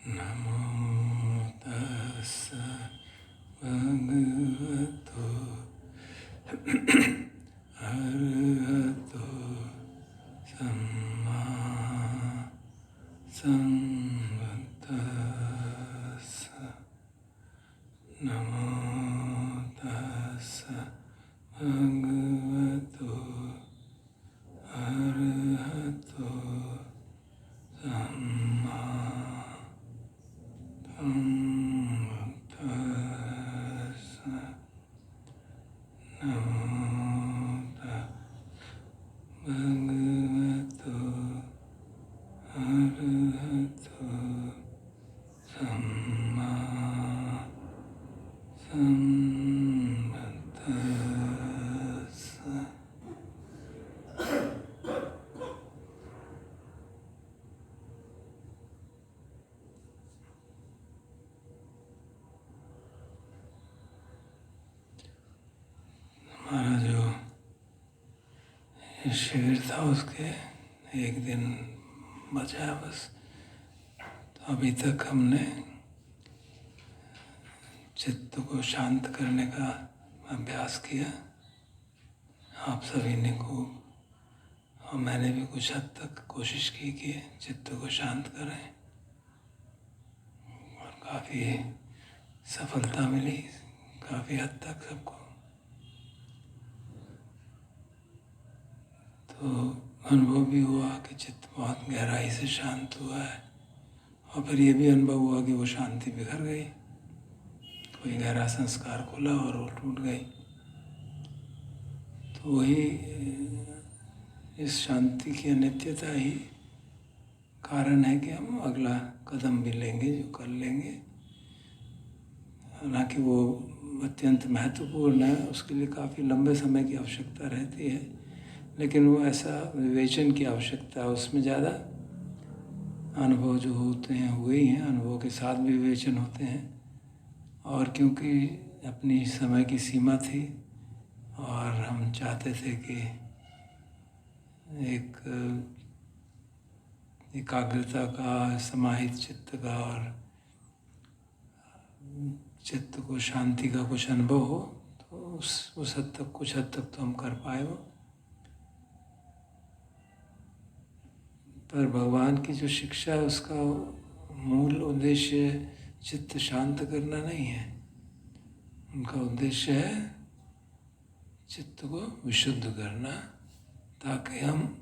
नमो तस्स भगवतो अरहतो सम्मा सम्बुद्दस्स। नमो तस्स भगवतो अरहतो सम्मा सम्बुद्दस्स। नमो भगवतो अरहतो सम्मा सम्बुद्दस्स। हमारा जो शिविर था उसके एक दिन बचा बस। तो अभी तक हमने चित्त को शांत करने का अभ्यास किया, आप सभी ने खूब, और मैंने भी कुछ हद तक कोशिश की कि चित्त को शांत करें, और काफ़ी सफलता मिली काफ़ी हद तक सबको। तो अनुभव भी हुआ कि चित्त बहुत गहराई से शांत हुआ है, और फिर ये भी अनुभव हुआ कि वो शांति बिखर गई, कोई गहरा संस्कार खुला और वो टूट गई। तो वही इस शांति की अनित्यता ही कारण है कि हम अगला कदम भी लेंगे, जो कर लेंगे। हालांकि वो अत्यंत महत्वपूर्ण है, उसके लिए काफ़ी लंबे समय की आवश्यकता रहती है, लेकिन वो ऐसा विवेचन की आवश्यकता है, उसमें ज़्यादा अनुभव जो होते हैं हुए ही हैं, अनुभव के साथ भी विवेचन होते हैं। और क्योंकि अपनी समय की सीमा थी और हम चाहते थे कि एक एकाग्रता का, समाहित चित्त का और चित्त को शांति का कुछ अनुभव हो, तो उस हद तक, कुछ हद तक तो हम कर पाए वो। पर भगवान की जो शिक्षा है उसका मूल उद्देश्य चित्त शांत करना नहीं है, उनका उद्देश्य है चित्त को विशुद्ध करना, ताकि हम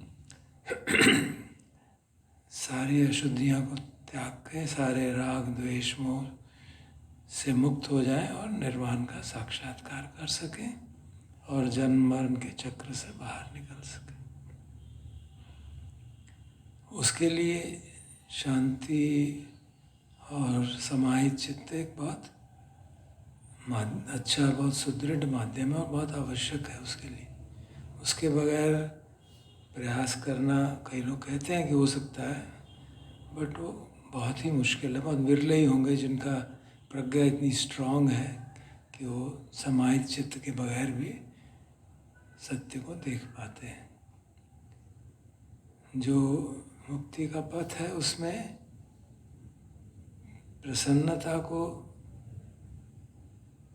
सारी अशुद्धियाँ को त्याग के सारे राग द्वेष मोह से मुक्त हो जाएं और निर्वाण का साक्षात्कार कर सकें और जन्म मरण के चक्र से बाहर निकल सकें। उसके लिए शांति और समाहित चित्त एक बहुत अच्छा, बहुत सुदृढ़ माध्यम है और बहुत आवश्यक है उसके लिए। उसके बगैर प्रयास करना, कई लोग कहते हैं कि हो सकता है, बट वो बहुत ही मुश्किल है। बहुत विरले ही होंगे जिनका प्रज्ञा इतनी स्ट्रांग है कि वो समाहित चित्त के बगैर भी सत्य को देख पाते हैं। जो मुक्ति का पथ है उसमें प्रसन्नता को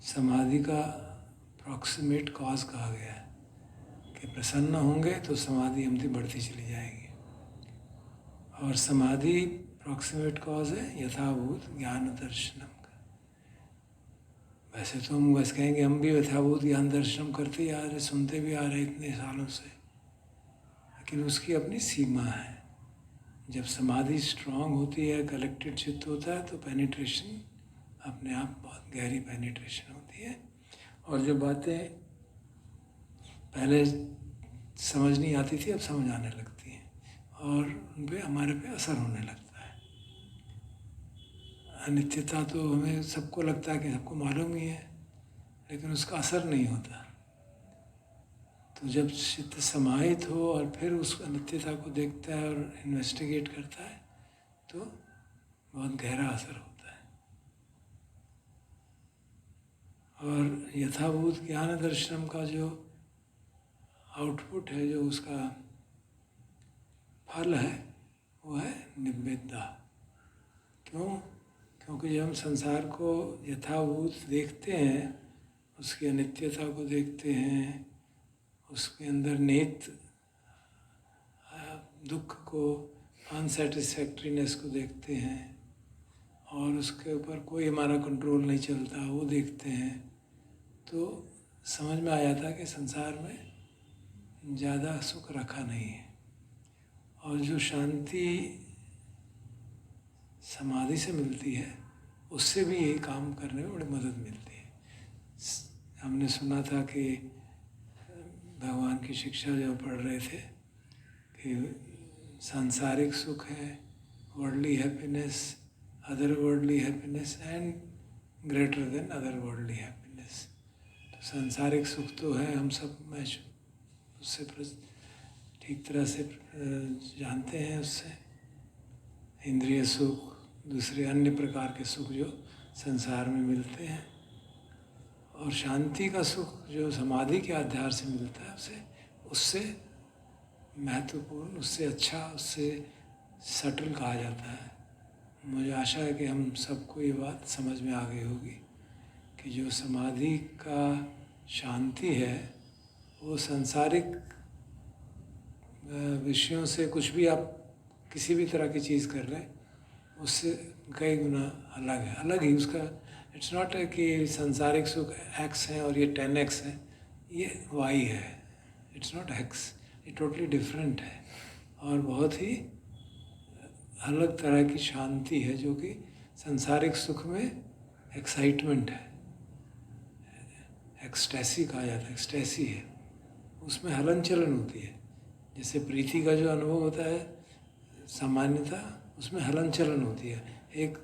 समाधि का प्रॉक्सिमेट कॉज कहा गया है, कि प्रसन्न होंगे तो समाधि हमसे बढ़ती चली जाएगी। और समाधि प्रॉक्सिमेट कॉज है यथाभूत ज्ञान दर्शनम का। वैसे तो हम बस कहेंगे हम भी यथाभूत ज्ञान दर्शनम करते ही आ रहे, सुनते भी आ रहे इतने सालों से, लेकिन उसकी अपनी सीमा है। जब समाधि स्ट्रांग होती है, कलेक्टेड चित्त होता है, तो पेनिट्रेशन अपने आप बहुत गहरी पेनिट्रेशन होती है, और जो बातें पहले समझ नहीं आती थी अब समझ आने लगती हैं, और उन पर हमारे पे असर होने लगता है। अनित्यता तो हमें सबको लगता है कि सबको मालूम ही है, लेकिन उसका असर नहीं होता। तो जब चित्त समाहित हो और फिर उस अनित्यता को देखता है और इन्वेस्टिगेट करता है, तो बहुत गहरा असर होता है। और यथाभूत ज्ञान दर्शनम का जो आउटपुट है, जो उसका फल है, वो है निब्बेदा, क्यों? क्योंकि जब हम संसार को यथाभूत देखते हैं, उसकी अनित्यता को देखते हैं, उसके अंदर निहित दुख को, अनसेटिस्फैक्ट्रीनेस को देखते हैं और उसके ऊपर कोई हमारा कंट्रोल नहीं चलता, वो देखते हैं, तो समझ में आ जाता है कि संसार में ज़्यादा सुख रखा नहीं है। और जो शांति समाधि से मिलती है, उससे भी यही काम करने में बड़ी मदद मिलती है। हमने सुना था कि भगवान की शिक्षा जो पढ़ रहे थे कि सांसारिक सुख है, worldly happiness, other worldly happiness and greater than other worldly happiness. तो सांसारिक सुख तो है, हम सब में उससे ठीक तरह से जानते हैं। उससे इंद्रिय सुख, दूसरे अन्य प्रकार के सुख जो संसार में मिलते हैं, और शांति का सुख जो समाधि के आधार से मिलता है, उससे महत्वपूर्ण, उससे अच्छा, उससे सटल कहा जाता है। मुझे आशा है कि हम सबको ये बात समझ में आ गई होगी कि जो समाधि का शांति है, वो सांसारिक विषयों से कुछ भी आप किसी भी तरह की चीज़ कर रहे हैं, उससे कई गुना अलग है। अलग ही उसका, इट्स नॉट है कि सांसारिक सुख x है और ये 10x है, ये y है। इट्स नॉट x, ये टोटली डिफरेंट है और बहुत ही अलग तरह की शांति है, जो कि सांसारिक सुख में एक्साइटमेंट है, एक्सटेसी कहा जाता है, एक्सटेसी है, उसमें हलन चलन होती है। जैसे प्रीति का जो अनुभव होता है सामान्यता, उसमें हलन चलन होती है, एक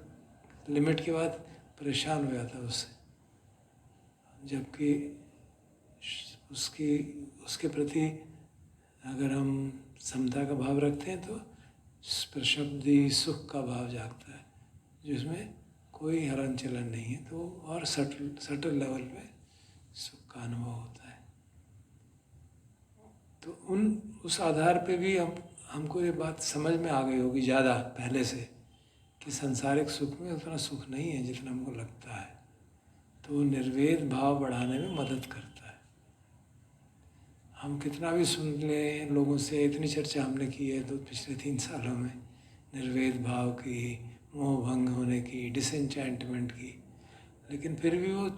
लिमिट के बाद परेशान हो जाता है उससे, जबकि उसके प्रति अगर हम समता का भाव रखते हैं तो प्रशब्दी सुख का भाव जागता है, जिसमें कोई हलन चलन नहीं है, तो और सटल लेवल पे सुख का अनुभव होता है। तो उस आधार पे भी हमको ये बात समझ में आ गई होगी ज़्यादा पहले से कि सांसारिक सुख में उतना सुख नहीं है जितना हमको लगता है, तो वो निर्वेद भाव बढ़ाने में मदद करता है। हम कितना भी सुन लें लोगों से, इतनी चर्चा हमने की है तो पिछले 3 सालों में निर्वेद भाव की, मोह भंग होने की, डिसएंचेंटमेंट की, लेकिन फिर भी वो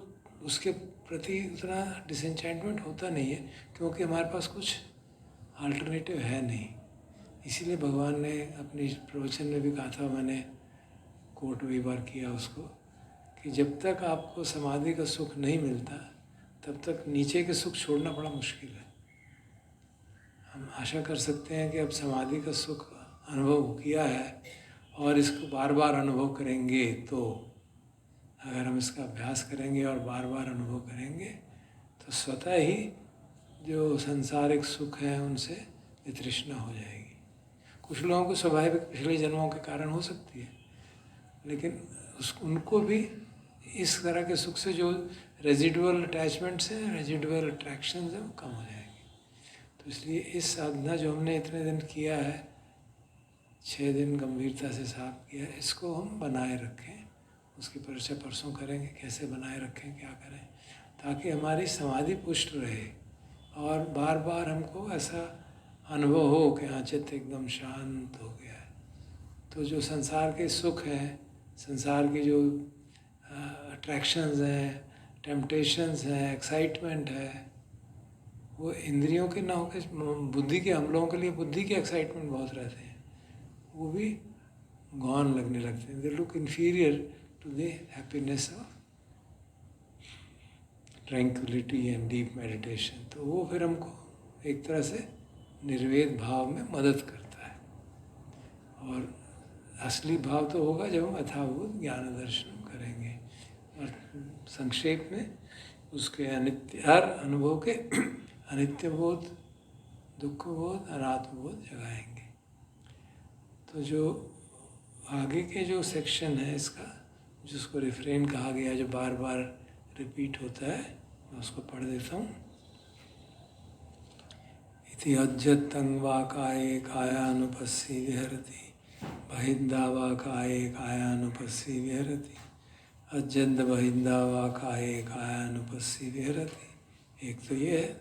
उसके प्रति उतना डिसएंचेंटमेंट होता नहीं है, क्योंकि हमारे पास कुछ अल्टरनेटिव है नहीं। इसीलिए भगवान ने अपनी प्रवचन में भी कहा था, मैंने कोट कई बार किया उसको, कि जब तक आपको समाधि का सुख नहीं मिलता तब तक नीचे के सुख छोड़ना बड़ा मुश्किल है। हम आशा कर सकते हैं कि अब समाधि का सुख अनुभव किया है और इसको बार बार अनुभव करेंगे, तो अगर हम इसका अभ्यास करेंगे और बार बार अनुभव करेंगे तो स्वतः ही जो सांसारिक सुख है उनसे वितृष्णा हो जाएगी। कुछ लोगों को स्वाभाविक पिछले जन्मों के कारण हो सकती है, लेकिन उनको भी इस तरह के सुख से जो रेजिडुअल अटैचमेंट्स हैं, रेजिडुअल अट्रैक्शंस हैं, वो कम हो जाएगी। तो इसलिए इस साधना जो हमने इतने दिन किया है, 6 दिन गंभीरता से साफ किया है, इसको हम बनाए रखें। उसकी परिचय परसों करेंगे, कैसे बनाए रखें, क्या करें, ताकि हमारी समाधि पुष्ट रहे और बार बार हमको ऐसा अनुभव हो कि हाँ चित्त एकदम शांत हो गया है। तो जो संसार के सुख हैं, संसार की जो अट्रैक्शंस हैं, टेम्पटेशंस हैं, एक्साइटमेंट है, वो इंद्रियों के ना होकर बुद्धि के, हम लोगों के लिए बुद्धि के एक्साइटमेंट बहुत रहते हैं, वो भी गौन लगने लगते हैं। They look inferior to the happiness of tranquility and deep meditation. तो वो फिर हमको एक तरह से निर्वेद भाव में मदद करता है, और असली भाव तो होगा जब हम यथाभूत ज्ञान दर्शन करेंगे। और संक्षेप में उसके अनित्य, हर अनुभव के अनित्य बोध, दुख बोध, अनात्म बोध जगाएंगे। तो जो आगे के जो सेक्शन है इसका, जिसको रिफ्रेन कहा गया, जो बार बार रिपीट होता है, मैं उसको पढ़ देता हूँ। इति अज्जतं वा काये कायानुपस्सी विहरति बहिंदा वा काये कायानुपस्सी विहरति, अजंत बहिंदा वा काये कायानुपस्सी विहरति। एक तो ये है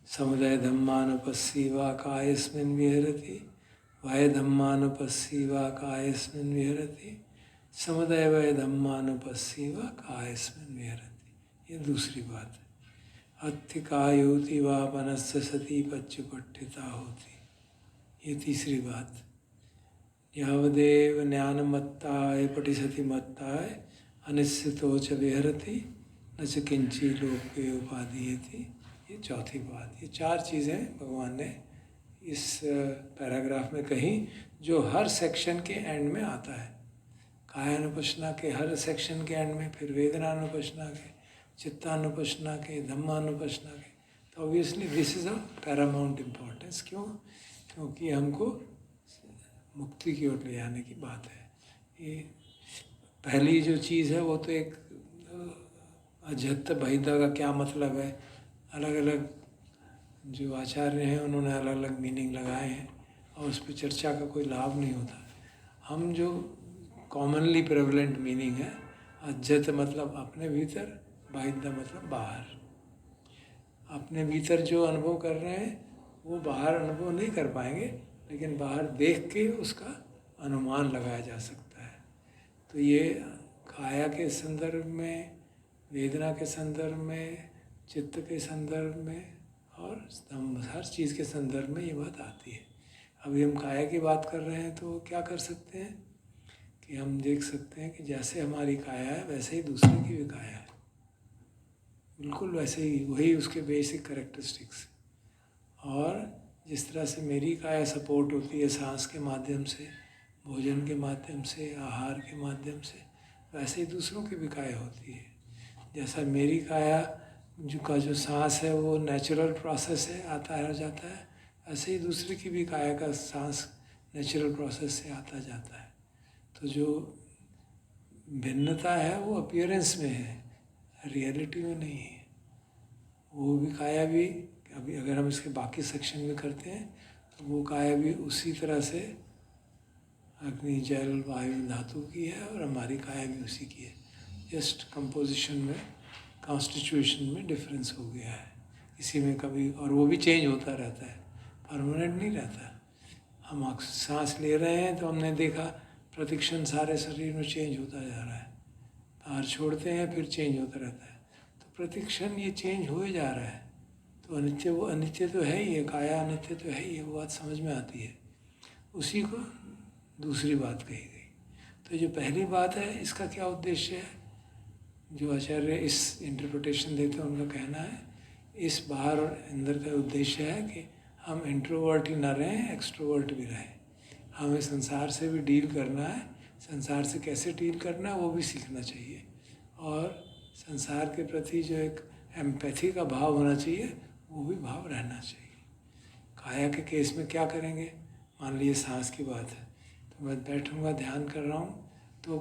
समुदय धम्मानुपस्सी वा कायस्मिन् विहरति, वय धम्मानुपस्सी वा कायस्मिन् विहरति, समुदय वय धम्मानुपस्सी वा कायस्मिन् विहरति। ये दूसरी बात है। अत्थिकायोति वा वनस्य सती पच्युपट्ठिता होती, ये तीसरी बात। यावदेव ज्ञानमत्ताय पटिसति मत्ताय अनिश्चितो च विहरति, न च किंची लोके उपाधीयति, ये चौथी बात। ये चार चीज़ें भगवान ने इस पैराग्राफ में कही, जो हर सेक्शन के एंड में आता है। कायानुपश्ना के हर सेक्शन के एंड में, फिर वेदनानुपश्ना के, चित्तानुपश्ना के, धम्मानुपश्ना के। तो obviously this is of Paramount importance. क्यों? क्योंकि हमको मुक्ति की ओर ले जाने की बात है। ये पहली जो चीज़ है वो तो एक अजत बहिदा का क्या मतलब है, अलग अलग जो आचार्य हैं उन्होंने अलग अलग मीनिंग लगाए हैं और उस पर चर्चा का कोई लाभ नहीं होता। हम जो कॉमनली प्रेवलेंट मीनिंग है, अजत मतलब अपने भीतर, बहिदा मतलब बाहर। अपने भीतर जो अनुभव कर रहे हैं वो बाहर अनुभव नहीं कर पाएंगे, लेकिन बाहर देख के उसका अनुमान लगाया जा सकता है। तो ये काया के संदर्भ में, वेदना के संदर्भ में, चित्त के संदर्भ में और हर चीज़ के संदर्भ में ये बात आती है। अभी हम काया की बात कर रहे हैं तो क्या कर सकते हैं कि हम देख सकते हैं कि जैसे हमारी काया है वैसे ही दूसरे की भी काया है, बिल्कुल वैसे ही, वही उसके बेसिक कैरेक्टरिस्टिक्स। और जिस तरह से मेरी काया सपोर्ट होती है सांस के माध्यम से, भोजन के माध्यम से, आहार के माध्यम से, वैसे ही दूसरों की भी काया होती है। जैसा मेरी काया जो सांस है वो नेचुरल प्रोसेस है, आता है जाता है, ऐसे ही दूसरे की भी काया का सांस नेचुरल प्रोसेस से आता जाता है। तो जो भिन्नता है वो अपीयरेंस में है, रियलिटी में नहीं है। वो भी काया भी, अभी अगर हम इसके बाकी सेक्शन में करते हैं तो वो काया भी उसी तरह से अग्नि जल वायु धातु की है और हमारी काया भी उसी की है। जस्ट कंपोजिशन में, कॉन्स्टिट्यूशन में डिफरेंस हो गया है। इसी में कभी, और वो भी चेंज होता रहता है, परमानेंट नहीं रहता। हम सांस ले रहे हैं तो हमने देखा प्रतिक्षण सारे शरीर में चेंज होता जा रहा है, बाहर छोड़ते हैं फिर चेंज होता रहता है। तो प्रतिक्षण ये चेंज हो जा रहा है। तो अनित्य, वो अनित्य तो है ही है, काया अनित्य तो है ही है, वो बात समझ में आती है। उसी को दूसरी बात कही गई। तो जो पहली बात है, इसका क्या उद्देश्य है, जो आचार्य इस इंटरप्रिटेशन देते हैं उनका कहना है, इस बाहर और अंदर का उद्देश्य है कि हम इंट्रोवर्ट ही ना रहें, एक्सट्रोवर्ट भी रहें। हमें संसार से भी डील करना है, संसार से कैसे डील करना है वो भी सीखना चाहिए, और संसार के प्रति जो एक एम्पैथी का भाव होना चाहिए वो भी भाव रहना चाहिए। काया के केस में क्या करेंगे, मान लीजिए सांस की बात है, तो मैं बैठूंगा, ध्यान कर रहा हूँ, तो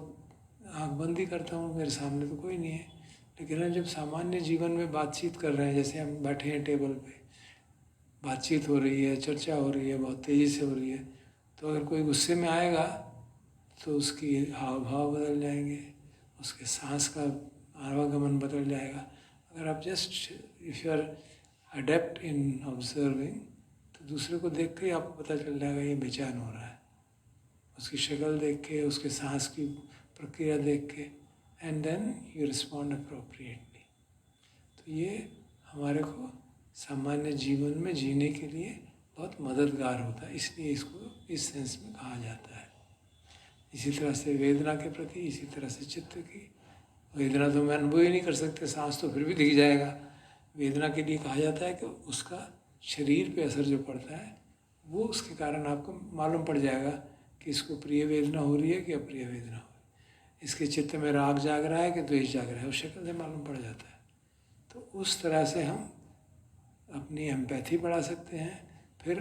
आँख बंद ही करता हूँ, मेरे सामने तो कोई नहीं है। लेकिन हम जब सामान्य जीवन में बातचीत कर रहे हैं, जैसे हम बैठे हैं टेबल पे, बातचीत हो रही है, चर्चा हो रही है, बहुत तेज़ी से हो रही है, तो अगर कोई गुस्से में आएगा तो उसकी हाव भाव बदल जाएंगे, उसके सांस का आवागमन बदल जाएगा। अगर आप just if you are adept in observing, तो दूसरे को देख के ही आपको पता चल जाएगा ये बेचैन हो रहा है, उसकी शक्ल देख के, उसके सांस की प्रक्रिया देख के, and then you respond appropriately. तो ये हमारे को सामान्य जीवन में जीने के लिए बहुत मददगार होता है, इसलिए इसको इस सेंस में कहा जाता है। इसी तरह से वेदना के प्रति, इसी तरह से चित्त की, वेदना तो मैं अनुभव ही नहीं कर सकते, सांस तो फिर भी दिख जाएगा। वेदना के लिए कहा जाता है कि उसका शरीर पे असर जो पड़ता है वो उसके कारण आपको मालूम पड़ जाएगा कि इसको प्रिय वेदना हो रही है कि अप्रिय वेदना हो रही है, इसके चित्त में राग जाग रहा है कि द्वेष जाग रहा है, उस शक्ल से मालूम पड़ जाता है। तो उस तरह से हम अपनी एम्पैथी बढ़ा सकते हैं, फिर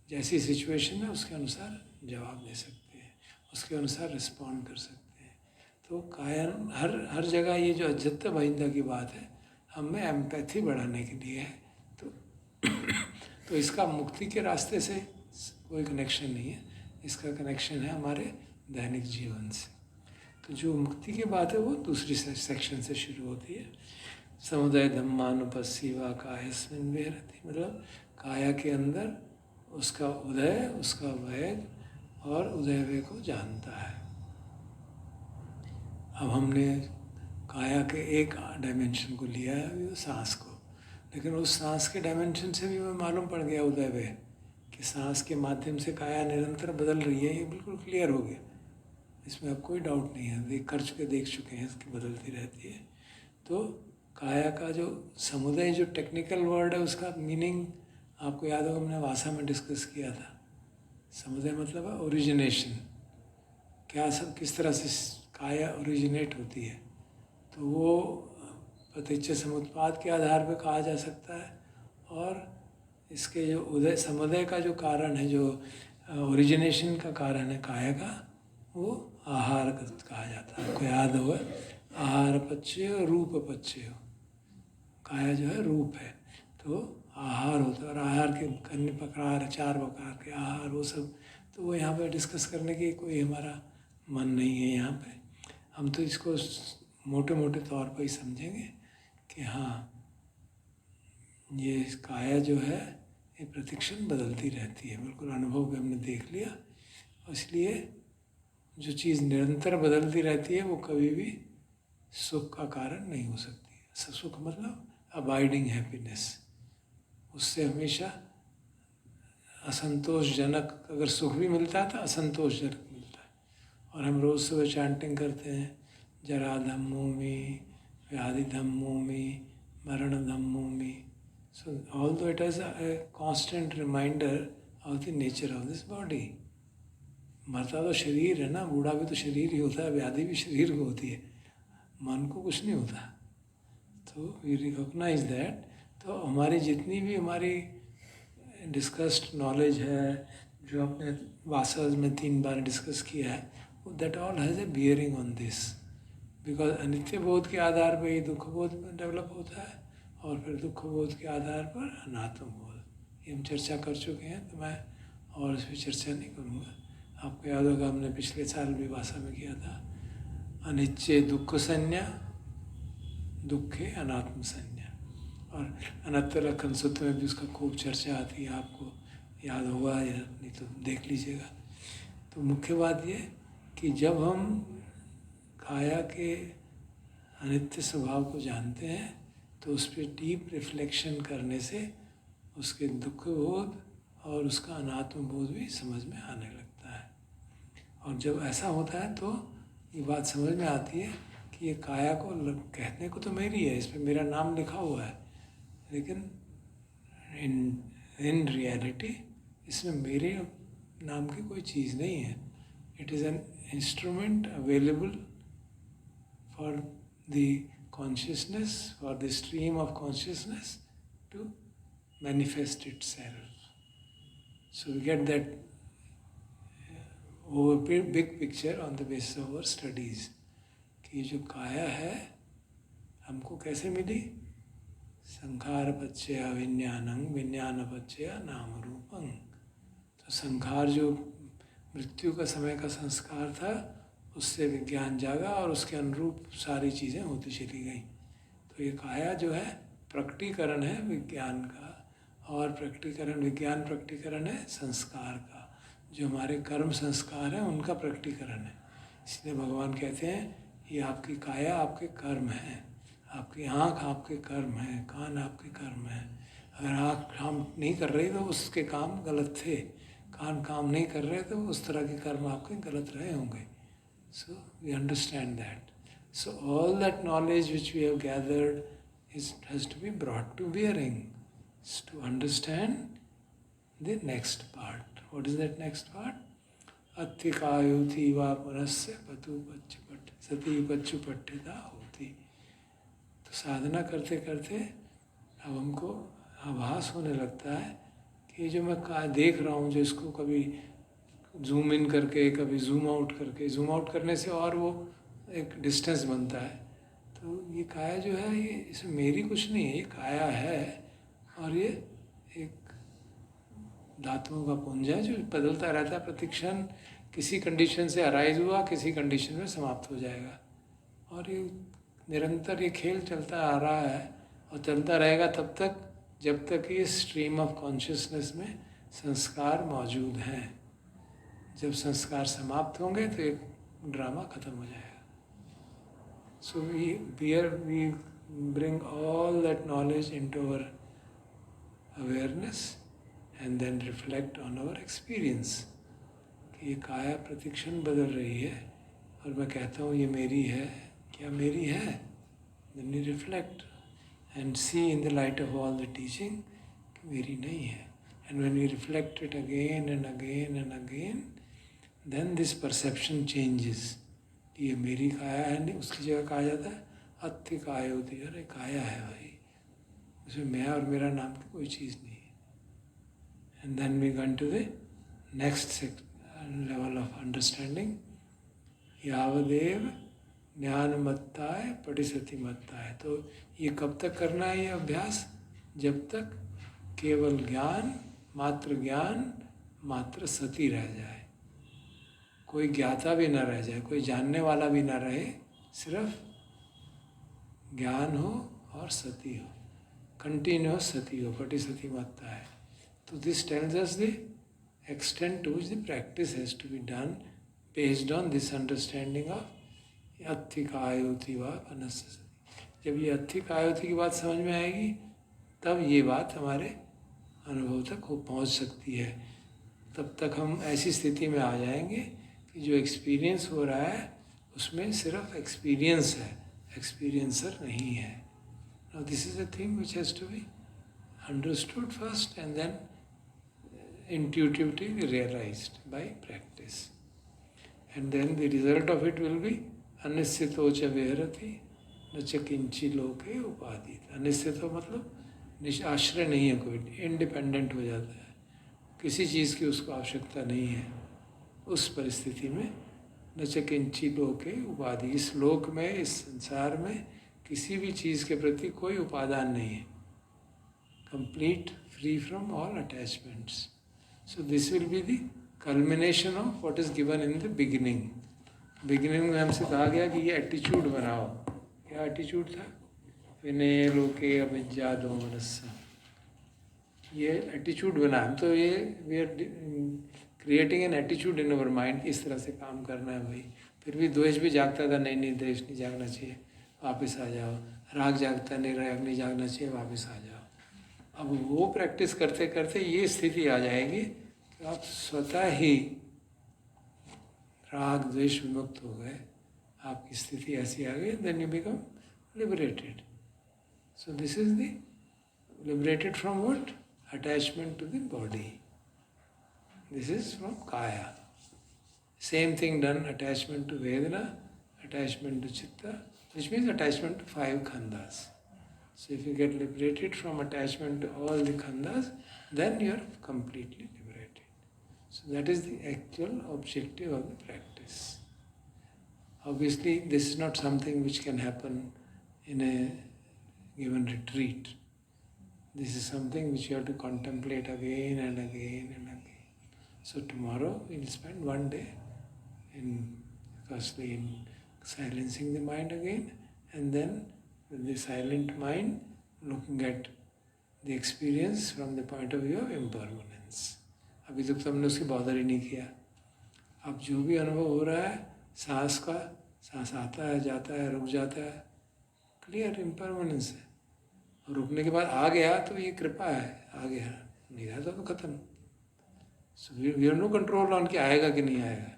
जैसी सिचुएशन है उसके अनुसार जवाब दे सकते हैं, उसके अनुसार रिस्पॉन्ड कर सकते हैं। तो कायन हर जगह ये जो अजत्य बहिंदा की बात है, हमें एम्पैथी बढ़ाने के लिए है। तो इसका मुक्ति के रास्ते से कोई कनेक्शन नहीं है, इसका कनेक्शन है हमारे दैनिक जीवन से। तो जो मुक्ति की बात है वो दूसरी सेक्शन से शुरू होती है। समुदय धम्मानुपस्सीवा कायस्मिन् विहरति, मतलब काया के अंदर उसका उदय, उसका वेग और उदय को जानता है। अब हमने काया के एक डायमेंशन को लिया है, अभी सांस को, लेकिन उस सांस के डायमेंशन से भी हमें मालूम पड़ गया उदय वे कि सांस के माध्यम से काया निरंतर बदल रही है। ये बिल्कुल क्लियर हो गया, इसमें अब कोई डाउट नहीं है, देख चुके हैं इसकी बदलती रहती है। तो काया का जो समुदय, जो टेक्निकल वर्ड है, उसका मीनिंग आपको याद होगा, हमने वासा में डिस्कस किया था। समुदय मतलब है ओरिजिनेशन, क्या सब किस तरह से काया ओरिजिनेट होती है। तो वो प्रतीच्य समुत्पाद के आधार पर कहा जा सकता है, और इसके जो उदय समुदय का जो कारण है, जो ओरिजिनेशन का कारण है काया का, वो आहार कहा जाता है। आपको याद होगा, आहार पच्य रूप पच्य, काया जो है रूप है, तो आहार होता है, और आहार के अन्य प्रकार, 4 प्रकार के आहार, वो सब तो वो यहाँ पे डिस्कस करने की कोई हमारा मन नहीं है यहाँ पे। हम तो इसको मोटे मोटे तौर पर ही समझेंगे कि हाँ, ये काया जो है ये प्रतिक्षण बदलती रहती है, बिल्कुल अनुभव में हमने देख लिया। इसलिए जो चीज़ निरंतर बदलती रहती है वो कभी भी सुख का कारण नहीं हो सकती। सुख मतलब अबाइडिंग हैप्पीनेस, उससे हमेशा असंतोषजनक, अगर सुख भी मिलता है तो असंतोषजनक मिलता है। और हम रोज़ सुबह चैंटिंग करते हैं, जरा धम्मोमि, व्याधि धम्मोमि, मरण धम्मोमि। So although it is a constant reminder of the nature of this body, मरता तो शरीर है ना, बूढ़ा भी तो शरीर ही होता है, व्याधि भी शरीर को होती है, मन को कुछ नहीं होता। तो वी रिकॉग्नाइज दैट। तो हमारी जितनी भी हमारी डिस्कस्ड नॉलेज है, जो आपने वासज में 3 बार डिस्कस किया है, that all has a bearing on this, because अनित्य बोध के आधार पर ही दुख बोध डेवलप होता है, और फिर दुख बोध के आधार पर अनात्म बोध। ये हम चर्चा कर चुके हैं, तो मैं और इस पर चर्चा नहीं करूँगा। आपको याद होगा हमने पिछले साल भी भाषा में किया था, अनिच्चे दुख संज्ञा, दुखे अनात्म संज्ञा, और अनंत लक्षण सूत्र में भी उसका खूब चर्चा आती है, आपको याद होगा या नहीं तो देख लीजिएगा। तो मुख्य बात ये कि जब हम काया के अनित्य स्वभाव को जानते हैं तो उस पर डीप रिफ्लेक्शन करने से उसके दुख बोध और उसका अनात्म बोध भी समझ में आने लगता है। और जब ऐसा होता है तो ये बात समझ में आती है कि ये काया को कहने को तो मेरी है, इस पर मेरा नाम लिखा हुआ है, लेकिन इन रियलिटी इसमें मेरे नाम की कोई चीज़ नहीं है। It is an instrument available for the consciousness, for the stream of consciousness to manifest itself. So we get that over big picture on the basis of our studies कि जो काया है हमको कैसे मिली, संखार पच्चया विज्ञानं, विज्ञान पच्चया नाम रूपं। तो संखार जो मृत्यु का समय का संस्कार था, उससे विज्ञान जागा और उसके अनुरूप सारी चीज़ें होती चली गई। तो ये काया जो है प्रकटीकरण है विज्ञान का, और प्रकटीकरण, विज्ञान प्रकटीकरण है संस्कार का। जो हमारे कर्म संस्कार हैं उनका प्रकटीकरण है। इसलिए भगवान कहते हैं ये आपकी काया आपके कर्म हैं, आपकी आँख आपके कर्म हैं, कान आपके कर्म हैं। अगर आँख काम नहीं कर रही तो उसके काम गलत थे, कान काम नहीं कर रहे तो उस तरह के कर्म आपके गलत रहे होंगे। So we understand that. So all that knowledge which we have gathered has to be brought to bearing, is to understand the next part. What is that next part? अत्थिकायुथी वा पुनस्य पतु पच्चुपट्ट सती पच्चुपट्टिता होती। तो साधना करते करते अब हमको आभास होने लगता है कि जो मैं देख रहा हूँ, जो इसको कभी जूम इन करके, कभी जूम आउट करके, जूम आउट करने से और वो एक डिस्टेंस बनता है। तो ये काया जो है ये इसमें मेरी कुछ नहीं है, ये काया है, और ये एक धातुओं का पुंज है जो बदलता रहता है प्रतिक्षण, किसी कंडीशन से अराइज हुआ, किसी कंडीशन में समाप्त हो जाएगा। और ये निरंतर ये खेल चलता आ रहा है और चलता रहेगा तब तक जब तक ये स्ट्रीम ऑफ कॉन्शियसनेस में संस्कार मौजूद हैं। जब संस्कार समाप्त होंगे तो एक ड्रामा खत्म हो जाएगा। So we bring all that knowledge into our awareness and then reflect on our experience कि ये काया प्रतिक्षण बदल रही है और मैं कहता हूँ ये मेरी है, क्या मेरी है? Then you reflect and see in the light of all the teaching कि मेरी नहीं है. And when you reflect it again and again and again, then this perception changes. ये मेरी काया है नहीं, उसकी जगह कहा जाता है अत्य काया होती है। अरे काया है भाई, उसमें मैं और मेरा नाम की कोई चीज़ नहीं है। And then we gone to the next level of understanding. यावदेव ज्ञानमत्ताय पटिसति मत्ताय। तो ये कब तक करना है ये अभ्यास? जब तक केवल ज्ञान मात्र सती रह जाए, कोई ज्ञाता भी ना रह जाए, कोई जानने वाला भी ना रहे, सिर्फ ज्ञान हो और सती हो, कंटिन्यूस सती हो, पटिसति मत्ता है। तो this tells us the extent to which the practice has to be done based on this understanding of अत्थिकायोति व अनस्य। जब ये अत्थिकायोति की बात समझ में आएगी तब ये बात हमारे अनुभव तक हो पहुंच सकती है। तब तक हम ऐसी स्थिति में आ जाएंगे कि जो एक्सपीरियंस हो रहा है उसमें सिर्फ एक्सपीरियंस है, एक्सपीरियंसर नहीं है। Now this is a thing which has to be understood first and then intuitively realized by practice. And then the result of it will be अनिश्चितो च विहरति न च किंचि लोके उपाधि। अनिश्चितो मतलब आश्रय नहीं है, कोई इंडिपेंडेंट हो जाता है, किसी चीज़ की उसको आवश्यकता नहीं है। उस परिस्थिति में न च किंचि लोके उपाधि, इस लोक में, इस संसार में किसी भी चीज़ के प्रति कोई उपादान नहीं है, complete free from all attachments. So this will be the culmination of what is given in the beginning. Beginning में हमसे कहा गया कि ये एटीट्यूड बनाओ। क्या एटीट्यूड था? विनय लोके अविज्ञादो मनस्सा। ये एटीट्यूड बना, हम तो ये we are creating an attitude in our mind, इस तरह से काम करना है भाई। फिर भी द्वेष भी जागता था, नहीं द्वेष नहीं जागना चाहिए, वापस आ जाओ। राग जागता, नहीं राग नहीं जागना चाहिए, वापस आ जाओ। अब वो प्रैक्टिस करते करते ये स्थिति आ जाएगी कि आप स्वतः ही राग द्वेष विमुक्त हो गए, आपकी स्थिति ऐसी आ गई, then you become liberated. So this is the liberated from what? Attachment to the body. This is from kaya. Same thing done, attachment to vedana, attachment to chitta, which means attachment to 5 khandhas. So if you get liberated from attachment to all the khandhas, then you are completely liberated. So that is the actual objective of the practice. Obviously, this is not something which can happen in a given retreat. This is something which you have to contemplate again and again and again. So tomorrow we'll spend one day in firstly in silencing the mind again, and then with the silent mind looking at the experience from the point of view of impermanence. अभी तक तो हमने उसकी bother ही नहीं किया। अब जो भी अनुभव हो रहा है सांस का, सांस आता है जाता है रुक जाता है, क्लियर इम्परमानेंस है। और रुकने के बाद आ गया तो ये कृपा है, आ गया, नहीं रहा तो खत्म। So we have no control on कि आएगा कि नहीं आएगा।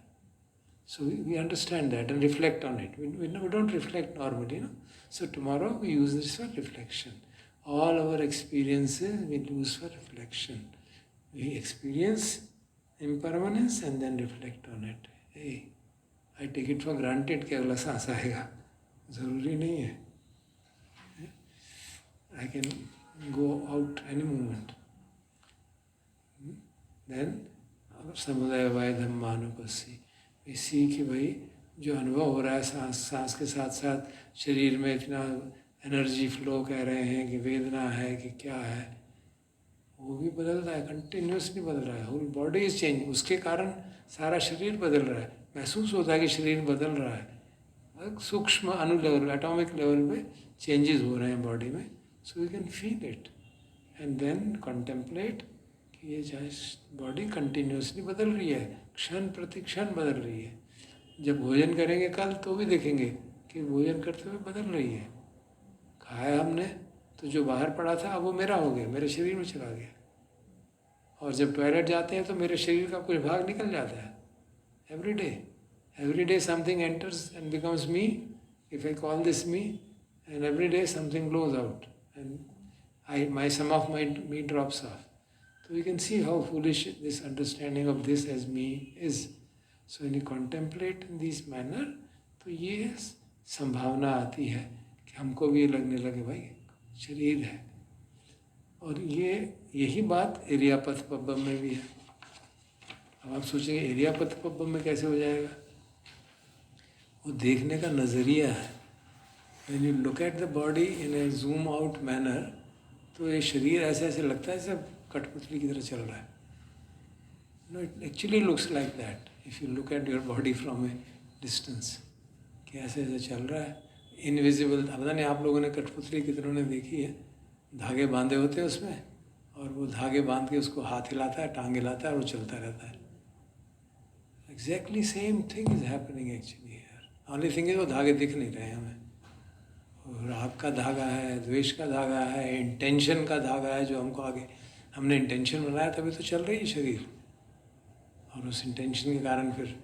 So we understand that and reflect on it. We don't reflect normally, no. So tomorrow we use this for reflection. All our experiences we use for reflection. We experience impermanence and then reflect on it. I take it for granted कि अगला सांस आएगा, ज़रूरी नहीं है। I can go out any moment. Then समुदाय वाय धम्मानुपस्सी, we see कि भाई जो अनुभव हो रहा है सांस के साथ साथ शरीर में इतना एनर्जी फ्लो कह रहे हैं कि वेदना है कि क्या है, वो भी बदल रहा है, कंटिन्यूसली बदल रहा है. Whole body is change. उसके कारण सारा शरीर बदल रहा है. महसूस होता है कि शरीर बदल रहा है. सूक्ष्म अणु लेवल, एटॉमिक लेवल पे चेंजेस हो रहे हैं बॉडी में. So you can feel it and then contemplate कि ये बॉडी कंटिन्यूसली बदल रही है, क्षण प्रति क्षण बदल रही है. जब भोजन करेंगे कल तो भी देखेंगे कि भोजन करते हुए बदल रही है. खाया हमने तो जो बाहर पड़ा था अब वो मेरा हो गया, मेरे शरीर में चला गया. और जब टॉयलेट जाते हैं तो मेरे शरीर का कुछ भाग निकल जाता है. Every day something enters and becomes me. If I call this me, and every day something glows out and some of me drops off. So you can see how foolish this understanding of this as me is. So when you contemplate in this manner, तो ये संभावना आती है कि हमको भी लगने लगे भाई शरीर है. और यही बात एरियापथ पब्बम में भी है. अब आप सोचेंगे एरियापथ पब्बम में कैसे हो जाएगा? वो देखने का नज़रिया है. When you look at the body in a zoom out manner, तो ये शरीर ऐसे ऐसे लगता है जैसे कठपुतली की तरह चल रहा है. No, it actually looks like that if you look at your body from a distance. कि ऐसे ऐसे चल रहा है इनविजिबल. पता नहीं आप लोगों ने कठपुतली कितनों ने देखी है. धागे बांधे होते हैं उसमें और वो धागे बांध के उसको हाथ हिलाता है, टांग हिलाता है और वो चलता रहता है. Exactly same thing is happening actually here. Only thing is वो धागे दिख नहीं रहे हमें. राग का धागा है, द्वेष का धागा है, इंटेंशन का धागा है जो हमको आगे हमने इंटेंशन बनाया तभी तो चल रही है शरीर. और उस इंटेंशन के कारण फिर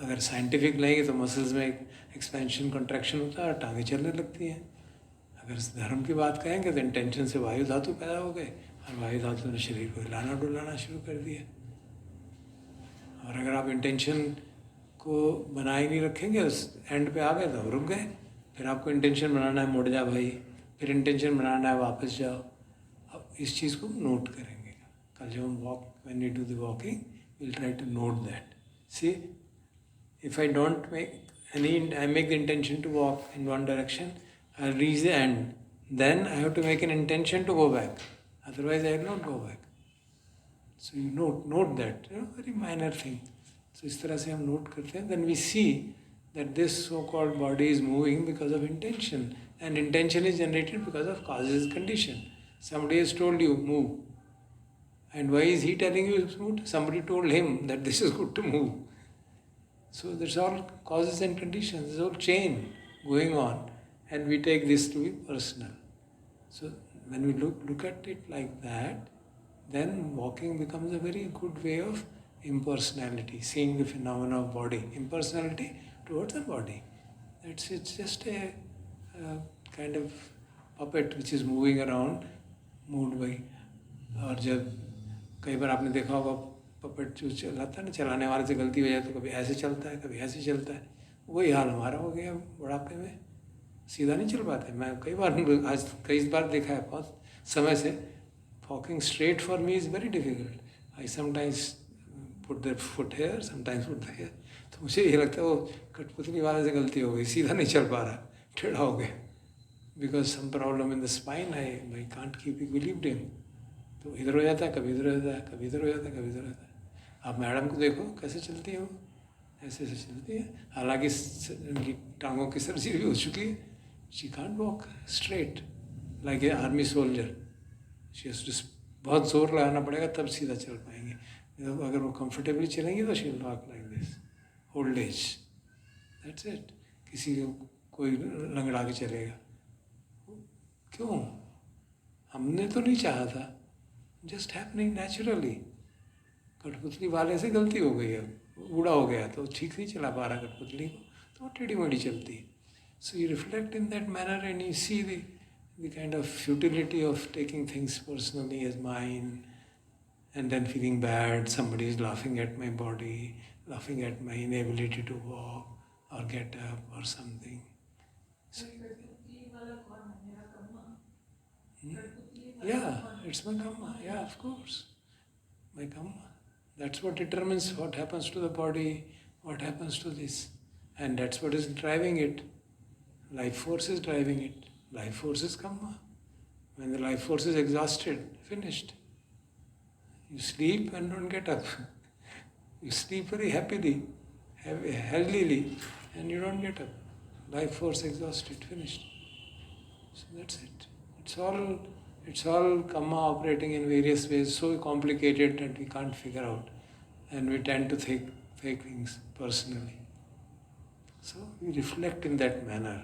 अगर साइंटिफिक लेंगे तो मसल्स में एक्सपेंशन कंट्रैक्शन होता है और टांगें चलने लगती हैं. अगर धर्म की बात कहेंगे तो इंटेंशन से वायु धातु पैदा हो गए और वायु धातु ने शरीर को हिलाना डुलाना शुरू कर दिया. और अगर आप इंटेंशन को बनाए नहीं रखेंगे, उस एंड पे आ गए तो रुक गए. फिर आपको इंटेंशन बनाना है मुड़ जा भाई, फिर इंटेंशन बनाना है वापस जाओ. अब इस चीज़ को नोट करेंगे. कल जब हम when you do the walking will try to note that. See if I don't make I make the intention to walk in one direction, I'll reach the end. Then I have to make an intention to go back. Otherwise, I will not go back. So you note that, very minor thing. So इस तरह से हम note करते हैं. Then we see that this so-called body is moving because of intention, and intention is generated because of causes condition. Somebody has told you move, and why is he telling you to move? Somebody told him that this is good to move. So there's all causes and conditions. There's all chain going on, and we take this to be personal. So when we look at it like that, then walking becomes a very good way of impersonality, seeing the phenomena of body. Impersonality towards the body. It's just a kind of puppet which is moving around, moved by. और जब कई बार आपने देखा होगा puppet जो चलाता है ना, चलाने वाले से गलती हो जाए तो कभी ऐसे चलता है कभी ऐसे चलता है. वही हाल हमारा हो गया बुढ़ापे में. सीधा नहीं चल पाते. मैं कई बार देखा है बहुत समय से. Walking straight for me is very difficult. I sometimes put the foot here, sometimes put the here. तो मुझे ये लगता है वो कठपुतली वाले से गलती हो गई, सीधा नहीं चल पा रहा, टेढ़ा हो गया. Because some problem in the spine, I can't keep equilibrium. तो इधर हो जाता है, कभी इधर हो जाता है, कभी इधर हो जाता है, कभी इधर हो जाता है. आप मैडम को देखो कैसे चलती है, वो ऐसे ऐसे चलती है. हालांकि उनकी टांगों की सर्जरी हो चुकी है. She can't walk straight like a army soldier. She बहुत जोर लगाना पड़ेगा तब सीधा चल पाएंगे. अगर वो कंफर्टेबली चलेंगी तो she will walk like this. Old age, that's it. किसी को कोई लंगड़ा के चलेगा. क्यों? हमने तो नहीं चाहा था. Just happening naturally. कठपुतली वाले से गलती हो गई. अब बूढ़ा हो गया तो ठीक नहीं चला पा रहा कठपुतली को, तो टेढ़ी मेढ़ी चलती है. So you reflect in that manner and you see the kind of futility of taking things personally as mine, and then feeling bad. Somebody is laughing at my body, laughing at my inability to walk और get up और something. Yeah, it's my karma. Yeah, of course. My karma. That's what determines what happens to the body, what happens to this. And that's what is driving it. Life force is driving it. Life force is karma. When the life force is exhausted, finished. You sleep and don't get up. You sleep very happily, healthily, and you don't get up. Life force exhausted, finished. So that's it. It's all karma operating in various ways, so complicated that we can't figure out. And we tend to take things personally. So we reflect in that manner.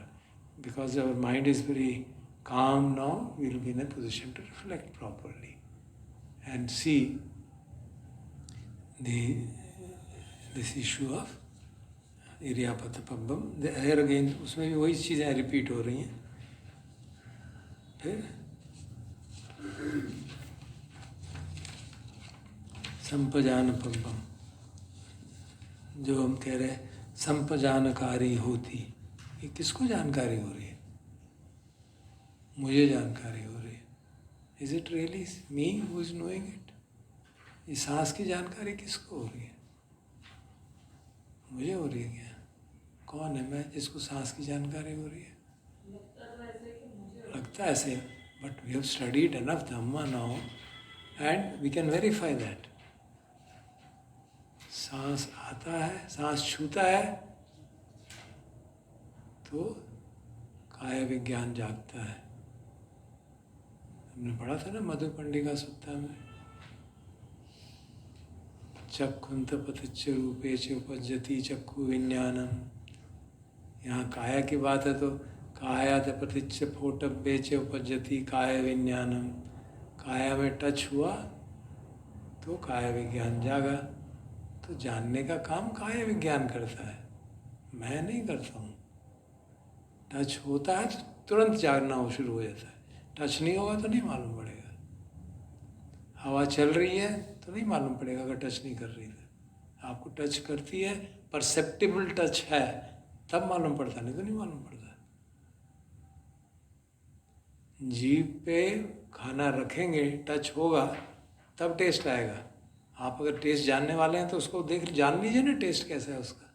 Because our mind is very calm now, we will be in a position to reflect properly and see this issue of Iryapata Pabbam. Here again, उसमें भी वही चीज़ें repeat हो रही हैं. फिर संपजान पब्बम, जो हम कह रहे हैं संपजानकारी होती, ये किसको जानकारी हो रही है? मुझे जानकारी हो रही है. Is it really me who is knowing it? ये सांस की जानकारी किसको हो रही है? मुझे हो रही है क्या? कौन है मैं जिसको सांस की जानकारी हो रही है? लगता है ऐसे, but we have studied enough dhamma now and we can verify that. सांस आता है, सांस छूता है तो काया विज्ञान जागता है. हमने पढ़ा था ना मधु पंडिका सुत्ता में, चक्षुंत पतिच्च रूपे च उपज्जति चक्षु विज्ञानम. यहाँ काया की बात है तो कायात पतिच्च फोटब्बे च उपज्जति काय विज्ञानम. काया में टच हुआ तो काय विज्ञान जागा. तो जानने का काम काय विज्ञान करता है, मैं नहीं करता हूँ. टच होता है तो तुरंत जागना शुरू हो जाता है. टच नहीं होगा तो नहीं मालूम पड़ेगा. हवा चल रही है तो नहीं मालूम पड़ेगा अगर टच नहीं कर रही है. आपको टच करती है, परसेप्टिबल टच है, तब मालूम पड़ता, नहीं तो नहीं मालूम पड़ता. जीभ पे खाना रखेंगे, टच होगा तब टेस्ट आएगा. आप अगर टेस्ट जानने वाले हैं तो उसको जान लीजिए ना टेस्ट कैसा है उसका.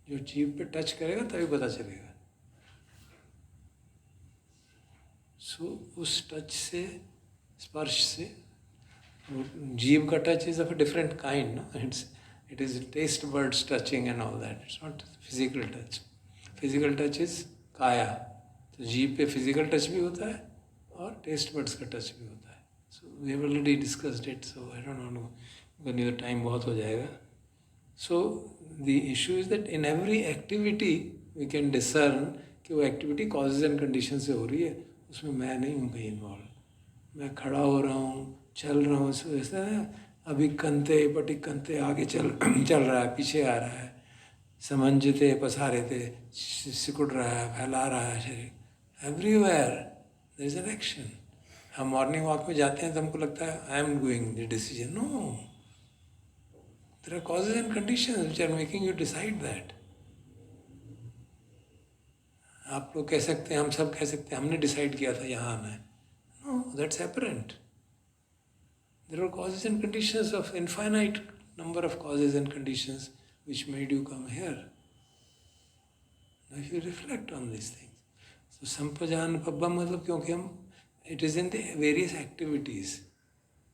जो जीभ पे टच करेगा तभी पता चलेगा. सो उस टच से, स्पर्श से, जीभ का touch is of a different kind. No, it is taste birds touching and all that. It's not physical touch. Physical touch is काया. तो जीभ पे फिजिकल टच भी होता है और टेस्ट बर्ड्स का टच भी होता है. So we have already discussed it, so I don't know, नहीं तो टाइम बहुत हो जाएगा. So the issue is that in every activity we can discern कि वो एक्टिविटी कॉजेज एंड कंडीशन से हो रही है, उसमें मैं नहीं हूँ कहीं इन्वॉल्व. मैं खड़ा हो रहा हूँ, चल रहा हूँ, ऐसा है. अभी कंते पटिक कंते आगे चल रहा है, पीछे आ रहा है, समंजिते पसारेते सिकुड़ रहा है, फैला रहा है शरीर. Everywhere there is an action. हम मॉर्निंग वॉक में जाते हैं तो हमको लगता है I am doing the decision. No, there are causes and conditions which are making you decide that. आप लोग कह सकते हैं, हम सब कह सकते हैं हमने डिसाइड किया था यहाँ आना है. No, that's apparent. There are causes and conditions of infinite number of causes and conditions which made you come here. Now if you reflect on these things. So संपजान पब्बम मतलब क्योंकि हम, it is in the various activities.